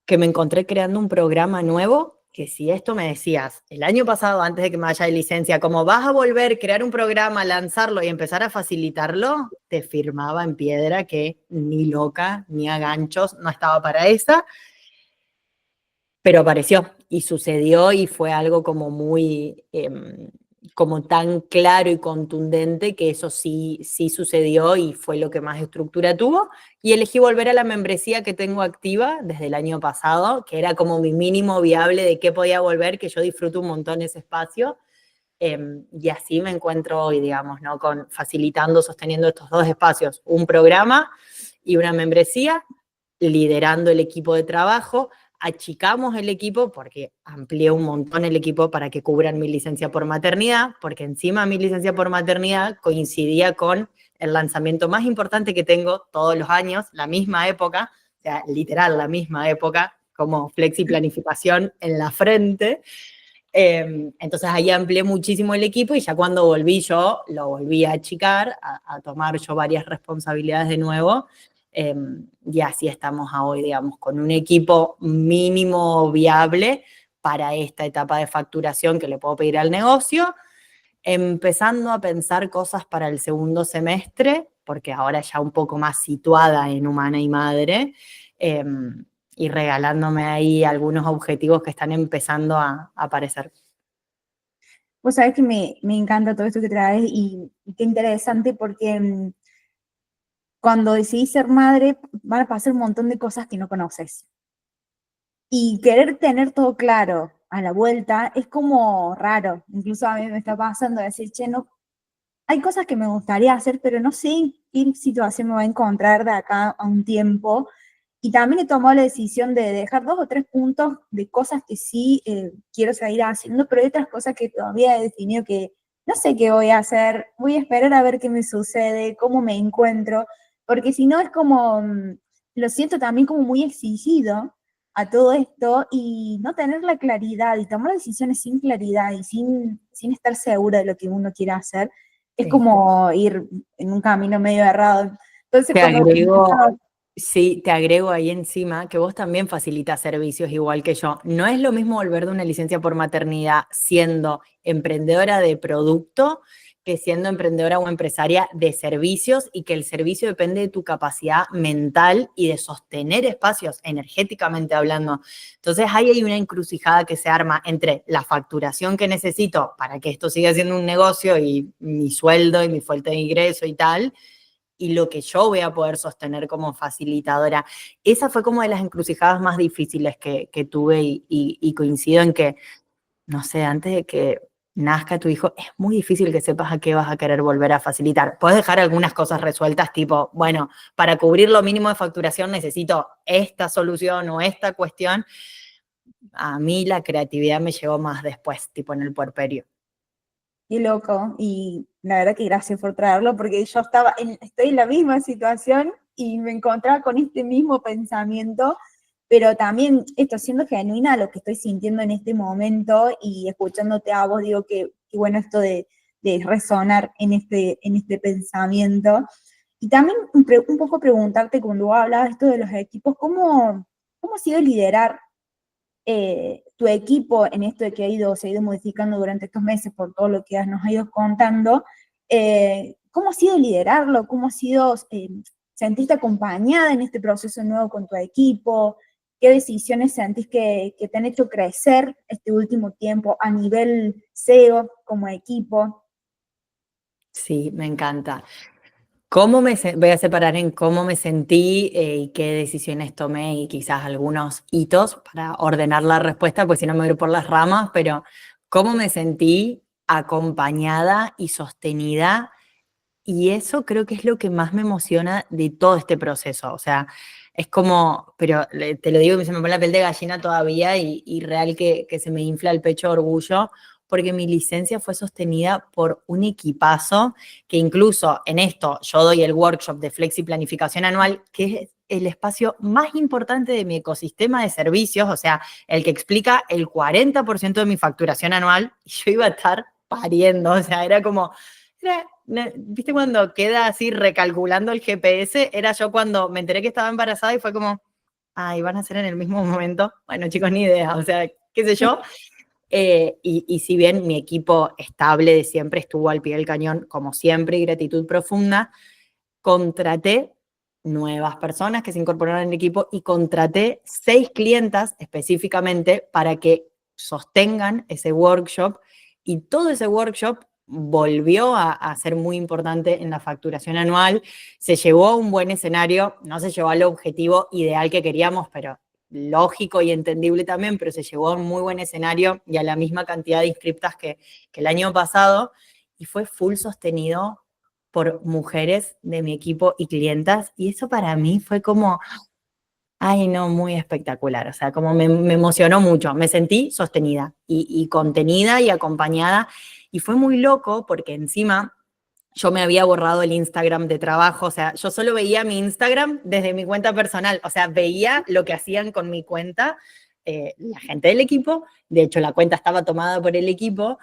que me encontré creando un programa nuevo, que si esto me decías el año pasado, antes de que me vaya de licencia, como vas a volver a crear un programa, lanzarlo y empezar a facilitarlo, te firmaba en piedra que ni loca, ni a ganchos, no estaba para esa, pero apareció y sucedió y fue algo como muy, como tan claro y contundente que eso sí sucedió y fue lo que más estructura tuvo. Y elegí volver a la membresía que tengo activa desde el año pasado, que era como mi mínimo viable de qué podía volver, que yo disfruto un montón ese espacio. Y así me encuentro hoy, digamos, ¿no? Facilitando, sosteniendo estos 2 espacios, un programa y una membresía, liderando el equipo de trabajo. Achicamos el equipo porque amplié un montón el equipo para que cubran mi licencia por maternidad, porque encima mi licencia por maternidad coincidía con el lanzamiento más importante que tengo todos los años, la misma época, o sea, literal la misma época, como flexi planificación en la frente. Entonces ahí amplié muchísimo el equipo y ya cuando volví yo, lo volví a achicar, a tomar yo varias responsabilidades de nuevo. Y así estamos a hoy, digamos, con un equipo mínimo viable para esta etapa de facturación que le puedo pedir al negocio, empezando a pensar cosas para el segundo semestre, porque ahora ya un poco más situada en humana y madre, y regalándome ahí algunos objetivos que están empezando a aparecer. Vos sabés que me encanta todo esto que traes y qué interesante porque cuando decidís ser madre van a pasar un montón de cosas que no conoces. Y querer tener todo claro a la vuelta, es como raro. Incluso a mí me está pasando decir, che, no, hay cosas que me gustaría hacer, pero no sé en qué situación me voy a encontrar de acá a un tiempo. Y también he tomado la decisión de dejar 2 o 3 puntos de cosas que sí quiero seguir haciendo, pero hay otras cosas que todavía he definido que no sé qué voy a hacer, voy a esperar a ver qué me sucede, cómo me encuentro, porque si no es como, lo siento también como muy exigido a todo esto y no tener la claridad y tomar decisiones sin claridad y sin estar segura de lo que uno quiere hacer, es Sí. como ir en un camino medio errado. Entonces, Te cuando agrego, sí, te agrego ahí encima que vos también facilitas servicios igual que yo. No es lo mismo volver de una licencia por maternidad siendo emprendedora de producto que siendo emprendedora o empresaria de servicios y que el servicio depende de tu capacidad mental y de sostener espacios energéticamente hablando. Entonces ahí hay una encrucijada que se arma entre la facturación que necesito para que esto siga siendo un negocio y mi sueldo y mi fuente de ingreso y tal, y lo que yo voy a poder sostener como facilitadora. Esa fue como de las encrucijadas más difíciles que tuve y coincido en que, no sé, antes de que nazca tu hijo, es muy difícil que sepas a qué vas a querer volver a facilitar. Puedes dejar algunas cosas resueltas, tipo, bueno, para cubrir lo mínimo de facturación necesito esta solución o esta cuestión. A mí la creatividad me llegó más después, tipo en el puerperio. qué loco, y la verdad que gracias por traerlo, porque yo estoy en la misma situación y me encontraba con este mismo pensamiento, pero también esto, siendo genuina a lo que estoy sintiendo en este momento y escuchándote a vos, digo que bueno esto de resonar en este pensamiento. Y también un poco preguntarte, cuando vos hablabas esto de los equipos, ¿cómo ha sido liderar tu equipo en esto de que se ha ido modificando durante estos meses por todo lo que nos ha ido contando? ¿Cómo ha sido liderarlo? ¿Cómo ha sido sentirte acompañada en este proceso nuevo con tu equipo? ¿Qué decisiones sentís que te han hecho crecer este último tiempo a nivel SEO como equipo? Sí, me encanta. Voy a separar en cómo me sentí y qué decisiones tomé y quizás algunos hitos para ordenar la respuesta, pues si no me voy a ir por las ramas, pero cómo me sentí acompañada y sostenida, y eso creo que es lo que más me emociona de todo este proceso. O sea, es como, pero te lo digo y se me pone la piel de gallina todavía y real que se me infla el pecho de orgullo, porque mi licencia fue sostenida por un equipazo que incluso en esto yo doy el workshop de Flexi Planificación Anual, que es el espacio más importante de mi ecosistema de servicios, o sea, el que explica el 40% de mi facturación anual, y yo iba a estar pariendo, o sea, era como, ¿viste cuando queda así recalculando el GPS? Era yo cuando me enteré que estaba embarazada y fue como, ay, van a ser en el mismo momento. Bueno, chicos, ni idea, o sea, qué sé yo. Y si bien mi equipo estable de siempre estuvo al pie del cañón, como siempre, y gratitud profunda, contraté nuevas personas que se incorporaron al equipo y contraté 6 clientas específicamente para que sostengan ese workshop, y todo ese workshop volvió a ser muy importante en la facturación anual. Se llevó a un buen escenario, no se llevó al objetivo ideal que queríamos, pero lógico y entendible también, pero se llevó a un muy buen escenario y a la misma cantidad de inscriptas que el año pasado, y fue full sostenido por mujeres de mi equipo y clientas, y eso para mí fue como, ay no, muy espectacular, o sea, como me emocionó mucho, me sentí sostenida y contenida y acompañada, y fue muy loco porque encima yo me había borrado el Instagram de trabajo, o sea, yo solo veía mi Instagram desde mi cuenta personal, o sea, veía lo que hacían con mi cuenta la gente del equipo, de hecho la cuenta estaba tomada por el equipo,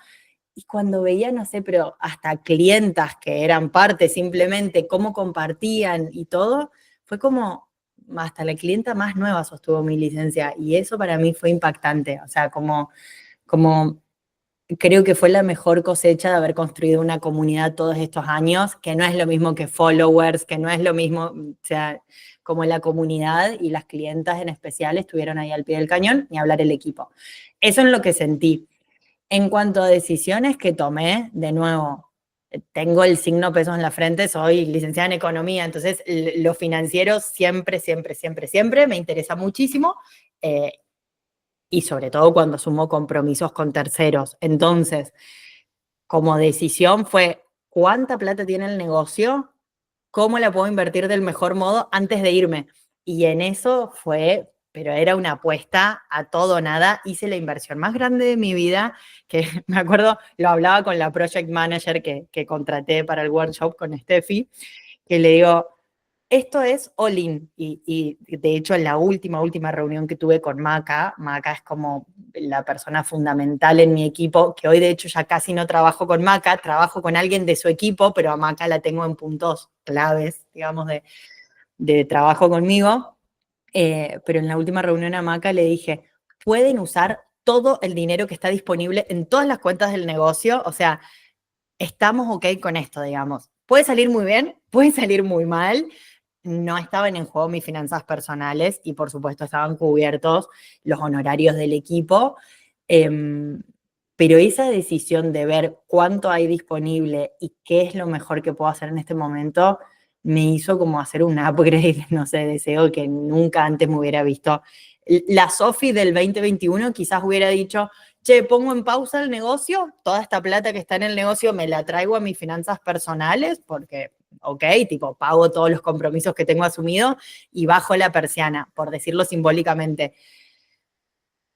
y cuando veía, no sé, pero hasta clientas que eran parte simplemente, cómo compartían y todo, fue como, hasta la clienta más nueva sostuvo mi licencia, y eso para mí fue impactante, o sea, como creo que fue la mejor cosecha de haber construido una comunidad todos estos años, que no es lo mismo que followers, que no es lo mismo, o sea, como la comunidad y las clientas en especial estuvieron ahí al pie del cañón, ni hablar el equipo. Eso es lo que sentí. En cuanto a decisiones que tomé, de nuevo, tengo el signo pesos en la frente, soy licenciada en economía, entonces lo financiero siempre, siempre, siempre, siempre me interesa muchísimo. Eh, y sobre todo cuando asumo compromisos con terceros. Entonces, como decisión fue, ¿cuánta plata tiene el negocio? ¿Cómo la puedo invertir del mejor modo antes de irme? Y en eso fue, pero era una apuesta a todo o nada. Hice la inversión más grande de mi vida, que me acuerdo, lo hablaba con la project manager que contraté para el workshop con Steffi, que le digo, esto es all in. Y de hecho, en la última reunión que tuve con Maca es como la persona fundamental en mi equipo, que hoy de hecho ya casi no trabajo con Maca, trabajo con alguien de su equipo, pero a Maca la tengo en puntos claves, digamos, de trabajo conmigo. Pero en la última reunión a Maca le dije, pueden usar todo el dinero que está disponible en todas las cuentas del negocio, o sea, estamos ok con esto, digamos. Puede salir muy bien, puede salir muy mal. No estaban en juego mis finanzas personales y por supuesto estaban cubiertos los honorarios del equipo. Eh, pero esa decisión de ver cuánto hay disponible y qué es lo mejor que puedo hacer en este momento me hizo como hacer un upgrade, no sé, deseo que nunca antes me hubiera visto. La Sofi del 2021 quizás hubiera dicho, che, pongo en pausa el negocio, toda esta plata que está en el negocio me la traigo a mis finanzas personales porque, ok, tipo, pago todos los compromisos que tengo asumido y bajo la persiana, por decirlo simbólicamente.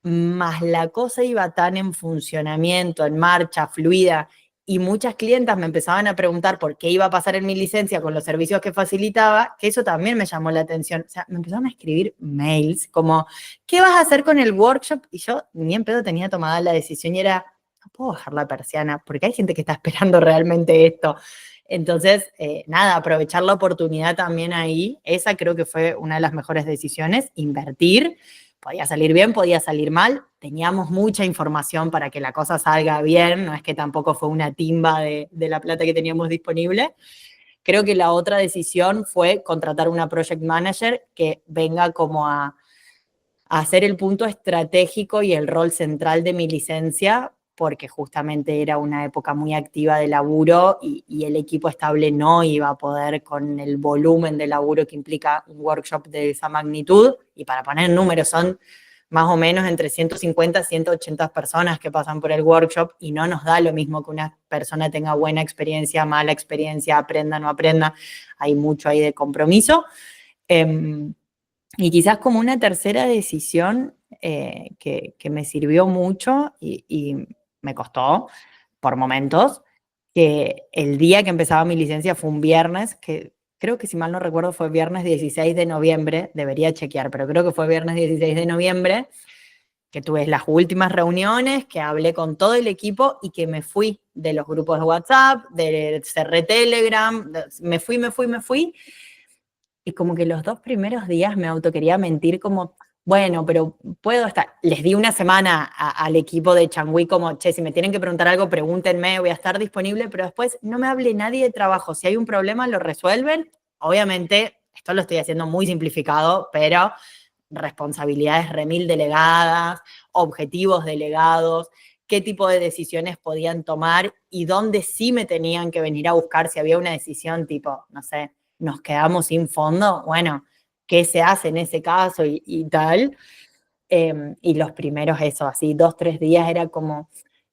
Más la cosa iba tan en funcionamiento, en marcha, fluida, y muchas clientas me empezaban a preguntar por qué iba a pasar en mi licencia con los servicios que facilitaba, que eso también me llamó la atención. O sea, me empezaron a escribir mails como, ¿qué vas a hacer con el workshop? Y yo ni en pedo tenía tomada la decisión y era, no puedo bajar la persiana, porque hay gente que está esperando realmente esto. Entonces, nada, aprovechar la oportunidad también ahí, esa creo que fue una de las mejores decisiones, invertir. Podía salir bien, podía salir mal. Teníamos mucha información para que la cosa salga bien, no es que tampoco fue una timba de la plata que teníamos disponible. Creo que la otra decisión fue contratar una project manager que venga como a hacer el punto estratégico y el rol central de mi licencia, porque justamente era una época muy activa de laburo y el equipo estable no iba a poder con el volumen de laburo que implica un workshop de esa magnitud. Y para poner números, son más o menos entre 150 y 180 personas que pasan por el workshop y no nos da lo mismo que una persona tenga buena experiencia, mala experiencia, aprenda, no aprenda. Hay mucho ahí de compromiso. Y quizás como una tercera decisión que me sirvió mucho y me costó por momentos, que el día que empezaba mi licencia fue un viernes, que creo que si mal no recuerdo fue viernes 16 de noviembre, debería chequear, pero creo que fue viernes 16 de noviembre, que tuve las últimas reuniones, que hablé con todo el equipo y que me fui de los grupos de WhatsApp, de cerré Telegram, me fui. Y como que los 2 primeros días me auto quería mentir como, bueno, pero puedo estar. Les di una semana al equipo de Changui como, che, si me tienen que preguntar algo, pregúntenme, voy a estar disponible, pero después no me hable nadie de trabajo. Si hay un problema, lo resuelven. Obviamente, esto lo estoy haciendo muy simplificado, pero responsabilidades remil delegadas, objetivos delegados, qué tipo de decisiones podían tomar y dónde sí me tenían que venir a buscar si había una decisión tipo, no sé, nos quedamos sin fondo, bueno, ¿qué se hace en ese caso y tal? Y los primeros, eso, así, 2, 3 días era como,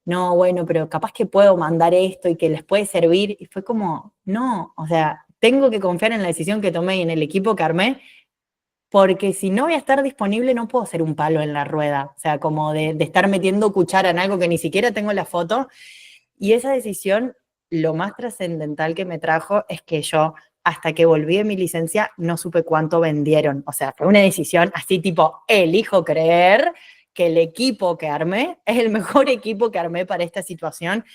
no, bueno, pero capaz que puedo mandar esto y que les puede servir. Y fue como, no, o sea, tengo que confiar en la decisión que tomé y en el equipo que armé, porque si no voy a estar disponible no puedo ser un palo en la rueda, o sea, como de estar metiendo cuchara en algo que ni siquiera tengo la foto. Y esa decisión, lo más trascendental que me trajo es que yo, hasta que volví de mi licencia, no supe cuánto vendieron. O sea, fue una decisión así tipo, elijo creer que el equipo que armé es el mejor equipo que armé para esta situación.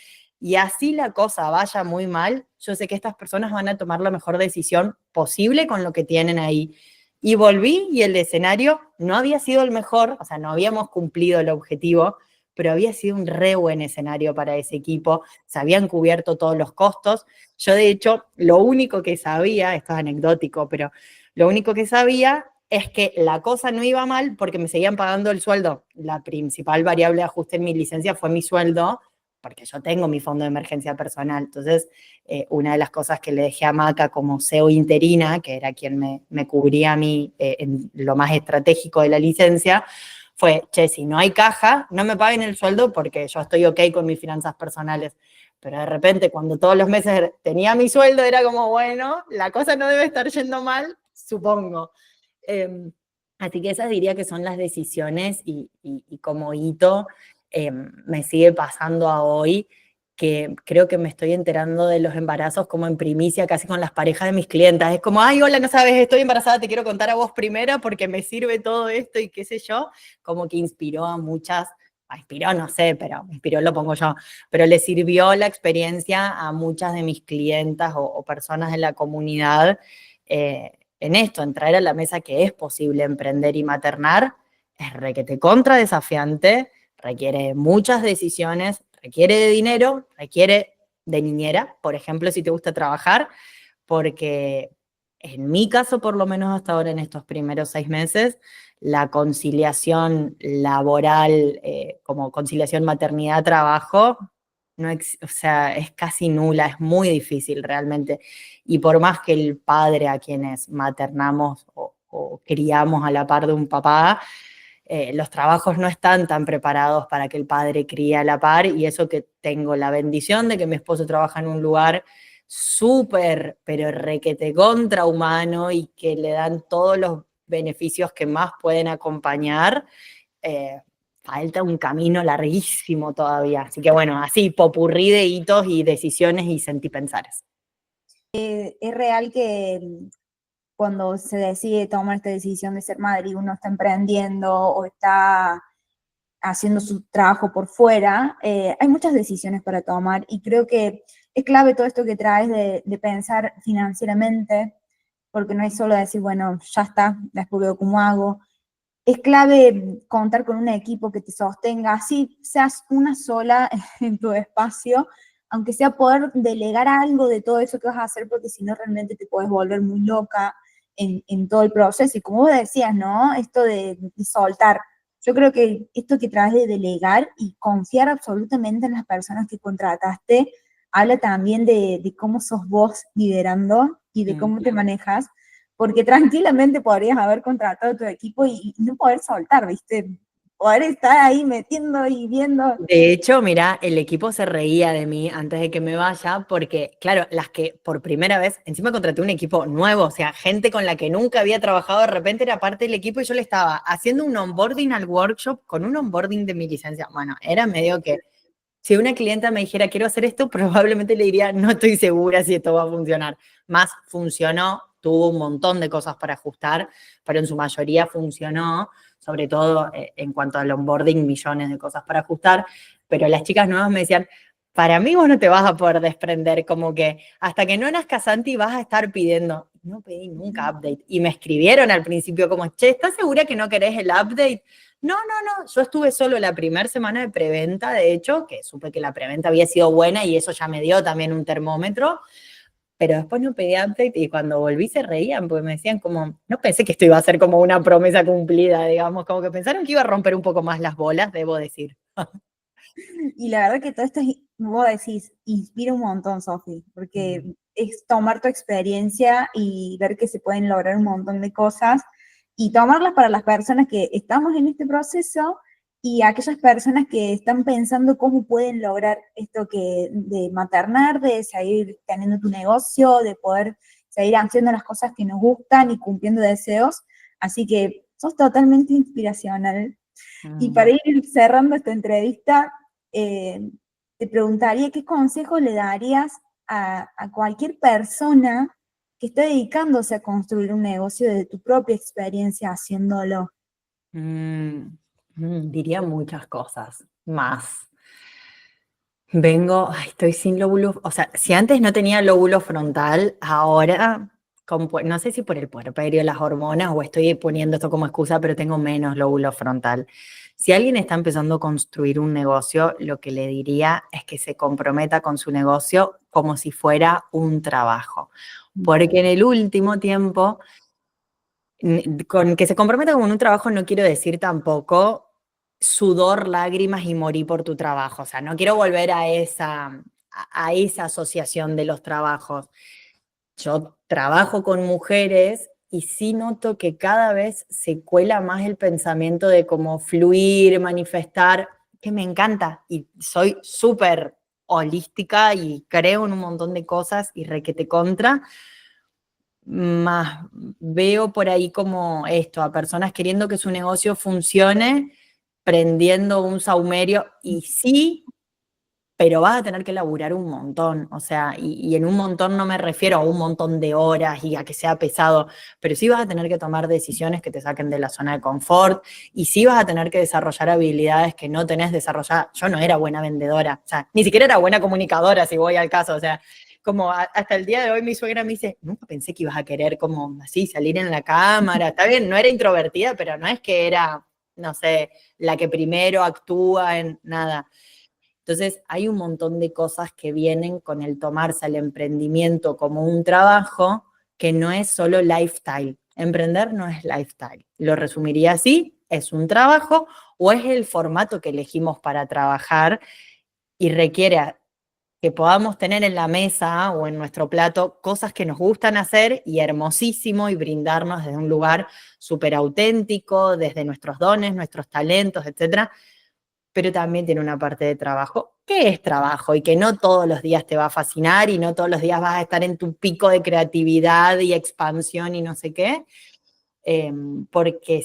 Y así la cosa vaya muy mal, yo sé que estas personas van a tomar la mejor decisión posible con lo que tienen ahí. Y volví y el escenario no había sido el mejor, o sea, no habíamos cumplido el objetivo, pero había sido un re buen escenario para ese equipo, se habían cubierto todos los costos. Yo, de hecho, lo único que sabía, esto es anecdótico, pero lo único que sabía es que la cosa no iba mal porque me seguían pagando el sueldo. La principal variable de ajuste en mi licencia fue mi sueldo, porque yo tengo mi fondo de emergencia personal. Entonces, una de las cosas que le dejé a Maca como CEO interina, que era quien me cubría a mí en lo más estratégico de la licencia, fue, che, si no hay caja, no me paguen el sueldo porque yo estoy ok con mis finanzas personales. Pero de repente, cuando todos los meses tenía mi sueldo, era como, bueno, la cosa no debe estar yendo mal, supongo. Así que esas diría que son las decisiones y como hito me sigue pasando a hoy, que creo que me estoy enterando de los embarazos como en primicia, casi con las parejas de mis clientas. Es como, ay, hola, no sabes, estoy embarazada, te quiero contar a vos primero porque me sirve todo esto y qué sé yo. Como que inspiró a muchas, inspiró, no sé, pero inspiró lo pongo yo, pero le sirvió la experiencia a muchas de mis clientas o personas de la comunidad en esto, en traer a la mesa que es posible emprender y maternar. Es requete contra desafiante, requiere muchas decisiones, requiere de dinero, requiere de niñera, por ejemplo, si te gusta trabajar, porque en mi caso, por lo menos hasta ahora en estos primeros 6 meses, la conciliación laboral, como conciliación maternidad-trabajo, no o sea, es casi nula, es muy difícil realmente. Y por más que el padre a quienes maternamos o criamos a la par de un papá, los trabajos no están tan preparados para que el padre críe a la par, y eso que tengo la bendición de que mi esposo trabaja en un lugar súper, pero requete contra humano y que le dan todos los beneficios que más pueden acompañar, falta un camino larguísimo todavía. Así que bueno, así, popurrí de hitos y decisiones y sentipensares. Es real que cuando se decide tomar esta decisión de ser madre y uno está emprendiendo o está haciendo su trabajo por fuera, hay muchas decisiones para tomar y creo que es clave todo esto que traes de pensar financieramente, porque no es solo decir, bueno, ya está, después veo cómo hago. Es clave contar con un equipo que te sostenga, así seas una sola en tu espacio, aunque sea poder delegar algo de todo eso que vas a hacer, porque si no realmente te puedes volver muy loca en todo el proceso. Y como vos decías, ¿no? Esto de soltar. Yo creo que esto que traes de delegar y confiar absolutamente en las personas que contrataste, habla también de cómo sos vos liderando y de cómo te manejas, porque tranquilamente podrías haber contratado a tu equipo y no poder soltar, ¿viste? Poder estar ahí metiendo y viendo. De hecho, mira, el equipo se reía de mí antes de que me vaya, porque, claro, las que por primera vez, encima contraté un equipo nuevo, o sea, gente con la que nunca había trabajado, de repente era parte del equipo y yo le estaba haciendo un onboarding al workshop con un onboarding de mi licencia. Bueno, era medio que, si una clienta me dijera, quiero hacer esto, probablemente le diría, no estoy segura si esto va a funcionar. Más funcionó, tuvo un montón de cosas para ajustar, pero en su mayoría funcionó, sobre todo en cuanto al onboarding, millones de cosas para ajustar. Pero las chicas nuevas me decían, para mí vos no te vas a poder desprender, como que hasta que no nazca Santi vas a estar pidiendo. No pedí nunca update. Y me escribieron al principio como, che, ¿estás segura que no querés el update? No, yo estuve solo la primera semana de preventa, de hecho, que supe que la preventa había sido buena y eso ya me dio también un termómetro, pero después no pedí update y cuando volví se reían porque me decían como, no pensé que esto iba a ser como una promesa cumplida, digamos, como que pensaron que iba a romper un poco más las bolas, debo decir. Y la verdad que todo esto, vos decís, inspira un montón, Sofi, porque es tomar tu experiencia y ver que se pueden lograr un montón de cosas y tomarlas para las personas que estamos en este proceso y aquellas personas que están pensando cómo pueden lograr esto que de maternar, de seguir teniendo tu negocio, de poder seguir haciendo las cosas que nos gustan y cumpliendo deseos. Así que sos totalmente inspiracional. Y para ir cerrando esta entrevista, te preguntaría qué consejo le darías a cualquier persona que esté dedicándose a construir un negocio de tu propia experiencia haciéndolo. Diría muchas cosas más. Vengo, estoy sin lóbulo, o sea, si antes no tenía lóbulo frontal, ahora, no sé si por el puerperio, las hormonas, o estoy poniendo esto como excusa, pero tengo menos lóbulo frontal. Si alguien está empezando a construir un negocio, lo que le diría es que se comprometa con su negocio como si fuera un trabajo. Porque en el último tiempo, con que se comprometa con un trabajo no quiero decir tampoco sudor, lágrimas y morir por tu trabajo. O sea, no quiero volver a esa asociación de los trabajos. Yo trabajo con mujeres y sí noto que cada vez se cuela más el pensamiento de cómo fluir, manifestar, que me encanta, y soy súper holística y creo en un montón de cosas y requete contra, más veo por ahí como esto, a personas queriendo que su negocio funcione, prendiendo un saumerio, y sí, pero vas a tener que laburar un montón, o sea, y en un montón no me refiero a un montón de horas y a que sea pesado, pero sí vas a tener que tomar decisiones que te saquen de la zona de confort, y sí vas a tener que desarrollar habilidades que no tenés desarrolladas. Yo no era buena vendedora, o sea, ni siquiera era buena comunicadora, si voy al caso, o sea, como hasta el día de hoy mi suegra me dice, nunca pensé que ibas a querer como así salir en la cámara, está bien, no era introvertida, pero no es que era, no sé, la que primero actúa en nada. Entonces, hay un montón de cosas que vienen con el tomarse el emprendimiento como un trabajo que no es solo lifestyle. Emprender no es lifestyle. Lo resumiría así, es un trabajo o es el formato que elegimos para trabajar y requiere que podamos tener en la mesa o en nuestro plato cosas que nos gustan hacer y hermosísimo y brindarnos desde un lugar súper auténtico, desde nuestros dones, nuestros talentos, etcétera, pero también tiene una parte de trabajo, que es trabajo y que no todos los días te va a fascinar y no todos los días vas a estar en tu pico de creatividad y expansión y no sé qué, eh, porque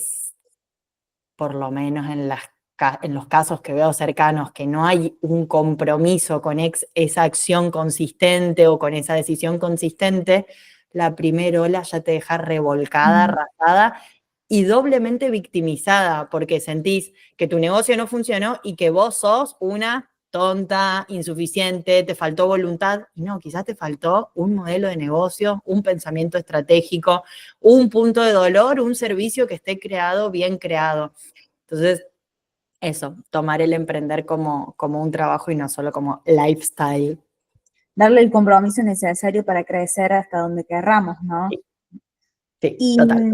por lo menos en los casos que veo cercanos, que no hay un compromiso con esa acción consistente o con esa decisión consistente, la primera ola ya te deja revolcada, arrasada y doblemente victimizada, porque sentís que tu negocio no funcionó y que vos sos una tonta, insuficiente, te faltó voluntad. Y no, quizás te faltó un modelo de negocio, un pensamiento estratégico, un punto de dolor, un servicio que esté creado, bien creado. Entonces, eso, tomar el emprender como un trabajo y no solo como lifestyle. Darle el compromiso necesario para crecer hasta donde querramos, ¿no? Sí, sí, Y total.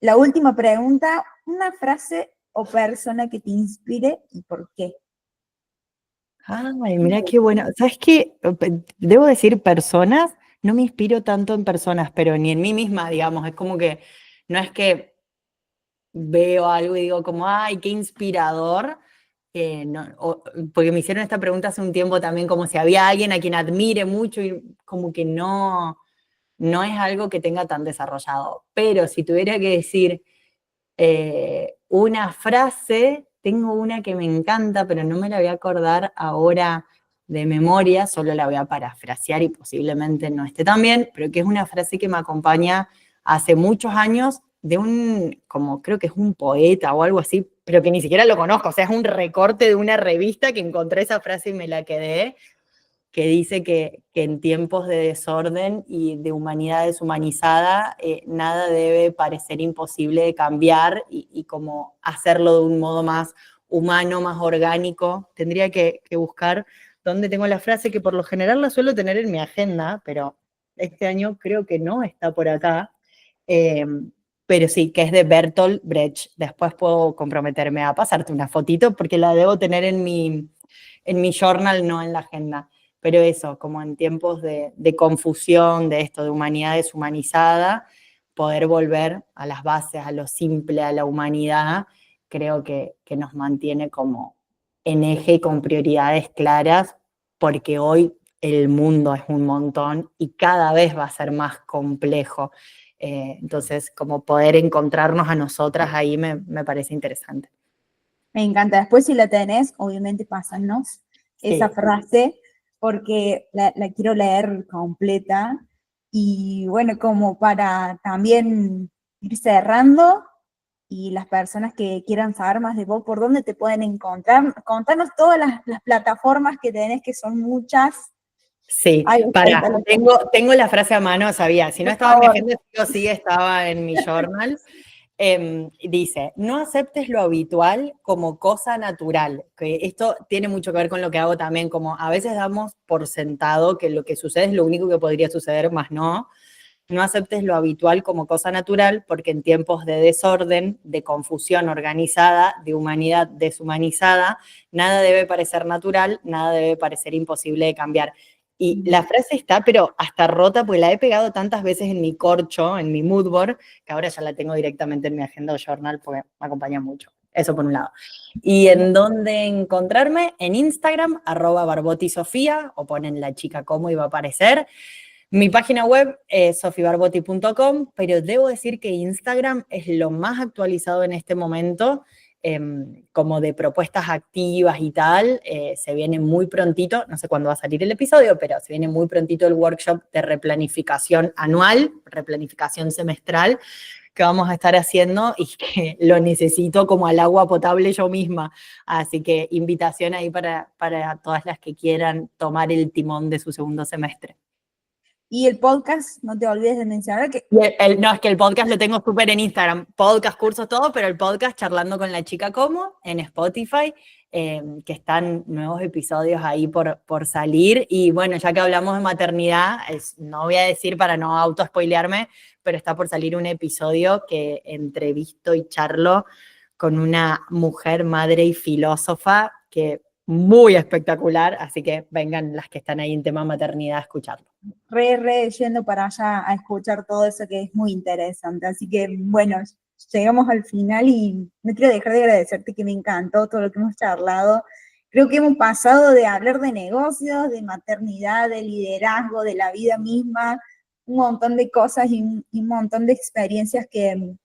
la última pregunta, una frase o persona que te inspire y por qué. Ay, mira qué bueno. ¿Sabes qué? Debo decir personas, no me inspiro tanto en personas, pero ni en mí misma, digamos. Es como que no es que veo algo y digo como, ay, qué inspirador. No, porque me hicieron esta pregunta hace un tiempo también, como si había alguien a quien admire mucho y como que no, no es algo que tenga tan desarrollado. Pero si tuviera que decir una frase, tengo una que me encanta, pero no me la voy a acordar ahora de memoria, solo la voy a parafrasear y posiblemente no esté tan bien, pero que es una frase que me acompaña hace muchos años de como creo que es un poeta o algo así, pero que ni siquiera lo conozco, o sea, es un recorte de una revista que encontré esa frase y me la quedé, que dice que en tiempos de desorden y de humanidad deshumanizada, nada debe parecer imposible de cambiar y como hacerlo de un modo más humano, más orgánico. Tendría que buscar dónde tengo la frase, que por lo general la suelo tener en mi agenda, pero este año creo que no está por acá. Eh, pero sí, que es de Bertolt Brecht. Después puedo comprometerme a pasarte una fotito porque la debo tener en mi journal, no en la agenda. Pero eso, como en tiempos de confusión, de esto, de humanidad deshumanizada, poder volver a las bases, a lo simple, a la humanidad, creo que nos mantiene como en eje y con prioridades claras, porque hoy el mundo es un montón y cada vez va a ser más complejo. Entonces, como poder encontrarnos a nosotras ahí me parece interesante. Me encanta. Después, si la tenés, obviamente pásanos esa Sí. frase, porque la quiero leer completa. Y bueno, como para también ir cerrando, y las personas que quieran saber más de vos, ¿por dónde te pueden encontrar? Contanos todas las plataformas que tenés, que son muchas. Sí, Ay, para, cuéntalo, tengo la frase a mano, sabía, si no por estaba en mi favor. agenda, sí o sí estaba en mi journal. Dice, no aceptes lo habitual como cosa natural, que esto tiene mucho que ver con lo que hago también, como a veces damos por sentado que lo que sucede es lo único que podría suceder, más no. No aceptes lo habitual como cosa natural, porque en tiempos de desorden, de confusión organizada, de humanidad deshumanizada, nada debe parecer natural, nada debe parecer imposible de cambiar. Y la frase está, pero hasta rota, porque la he pegado tantas veces en mi corcho, en mi mood board, que ahora ya la tengo directamente en mi agenda o journal porque me acompaña mucho. Eso por un lado. ¿Y en dónde encontrarme? En Instagram, @barbotisofía, o ponen la chica como y va a aparecer. Mi página web es sofibarbotti.com, pero debo decir que Instagram es lo más actualizado en este momento, como de propuestas activas y tal. Se viene muy prontito, no sé cuándo va a salir el episodio, pero se viene muy prontito el workshop de replanificación anual, replanificación semestral, que vamos a estar haciendo y que lo necesito como al agua potable yo misma. Así que invitación ahí para todas las que quieran tomar el timón de su segundo semestre. Y el podcast, no te olvides de mencionar que... No, es que el podcast lo tengo súper en Instagram, podcast, cursos, todo, pero el podcast Charlando con la Chica Como en Spotify, que están nuevos episodios ahí por salir. Y bueno, ya que hablamos de maternidad, no voy a decir para no autospoilearme, pero está por salir un episodio que entrevisto y charlo con una mujer, madre y filósofa que muy espectacular, así que vengan las que están ahí en tema maternidad a escucharlo. Yendo para allá a escuchar todo eso que es muy interesante. Así que, bueno, llegamos al final y no quiero dejar de agradecerte, que me encantó todo lo que hemos charlado. Creo que hemos pasado de hablar de negocios, de maternidad, de liderazgo, de la vida misma, un montón de cosas y un montón de experiencias que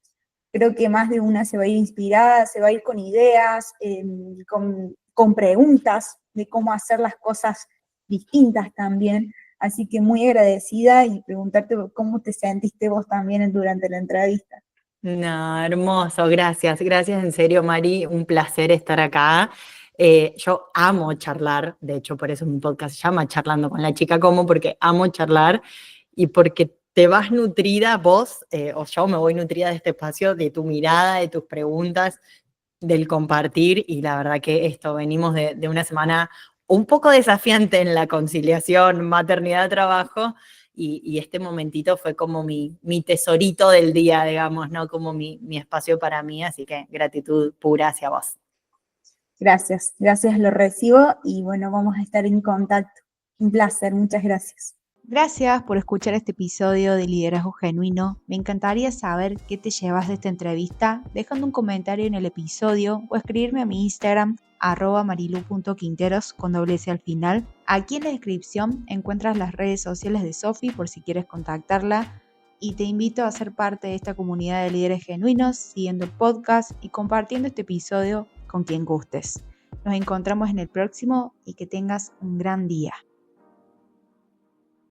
creo que más de una se va a ir inspirada, se va a ir con ideas, con preguntas de cómo hacer las cosas distintas también. Así que muy agradecida y preguntarte cómo te sentiste vos también durante la entrevista. No, hermoso, gracias, gracias en serio, Mari, un placer estar acá. Yo amo charlar, de hecho por eso mi podcast se llama Charlando con la Chica Como, porque amo charlar y porque te vas nutrida vos, o yo me voy nutrida de este espacio, de tu mirada, de tus preguntas, del compartir, y la verdad que venimos de una semana un poco desafiante en la conciliación maternidad-trabajo, y este momentito fue como mi tesorito del día, digamos, ¿no? Como mi espacio para mí, así que gratitud pura hacia vos. Gracias, lo recibo y bueno, vamos a estar en contacto. Un placer, muchas gracias. Gracias por escuchar este episodio de Liderazgo Genuino. Me encantaría saber qué te llevas de esta entrevista, dejando un comentario en el episodio o escribirme a mi Instagram @marilu.quinteros con doble C al final. Aquí en la descripción encuentras las redes sociales de Sofi por si quieres contactarla, y te invito a ser parte de esta comunidad de líderes genuinos, siguiendo el podcast y compartiendo este episodio con quien gustes. Nos encontramos en el próximo y que tengas un gran día.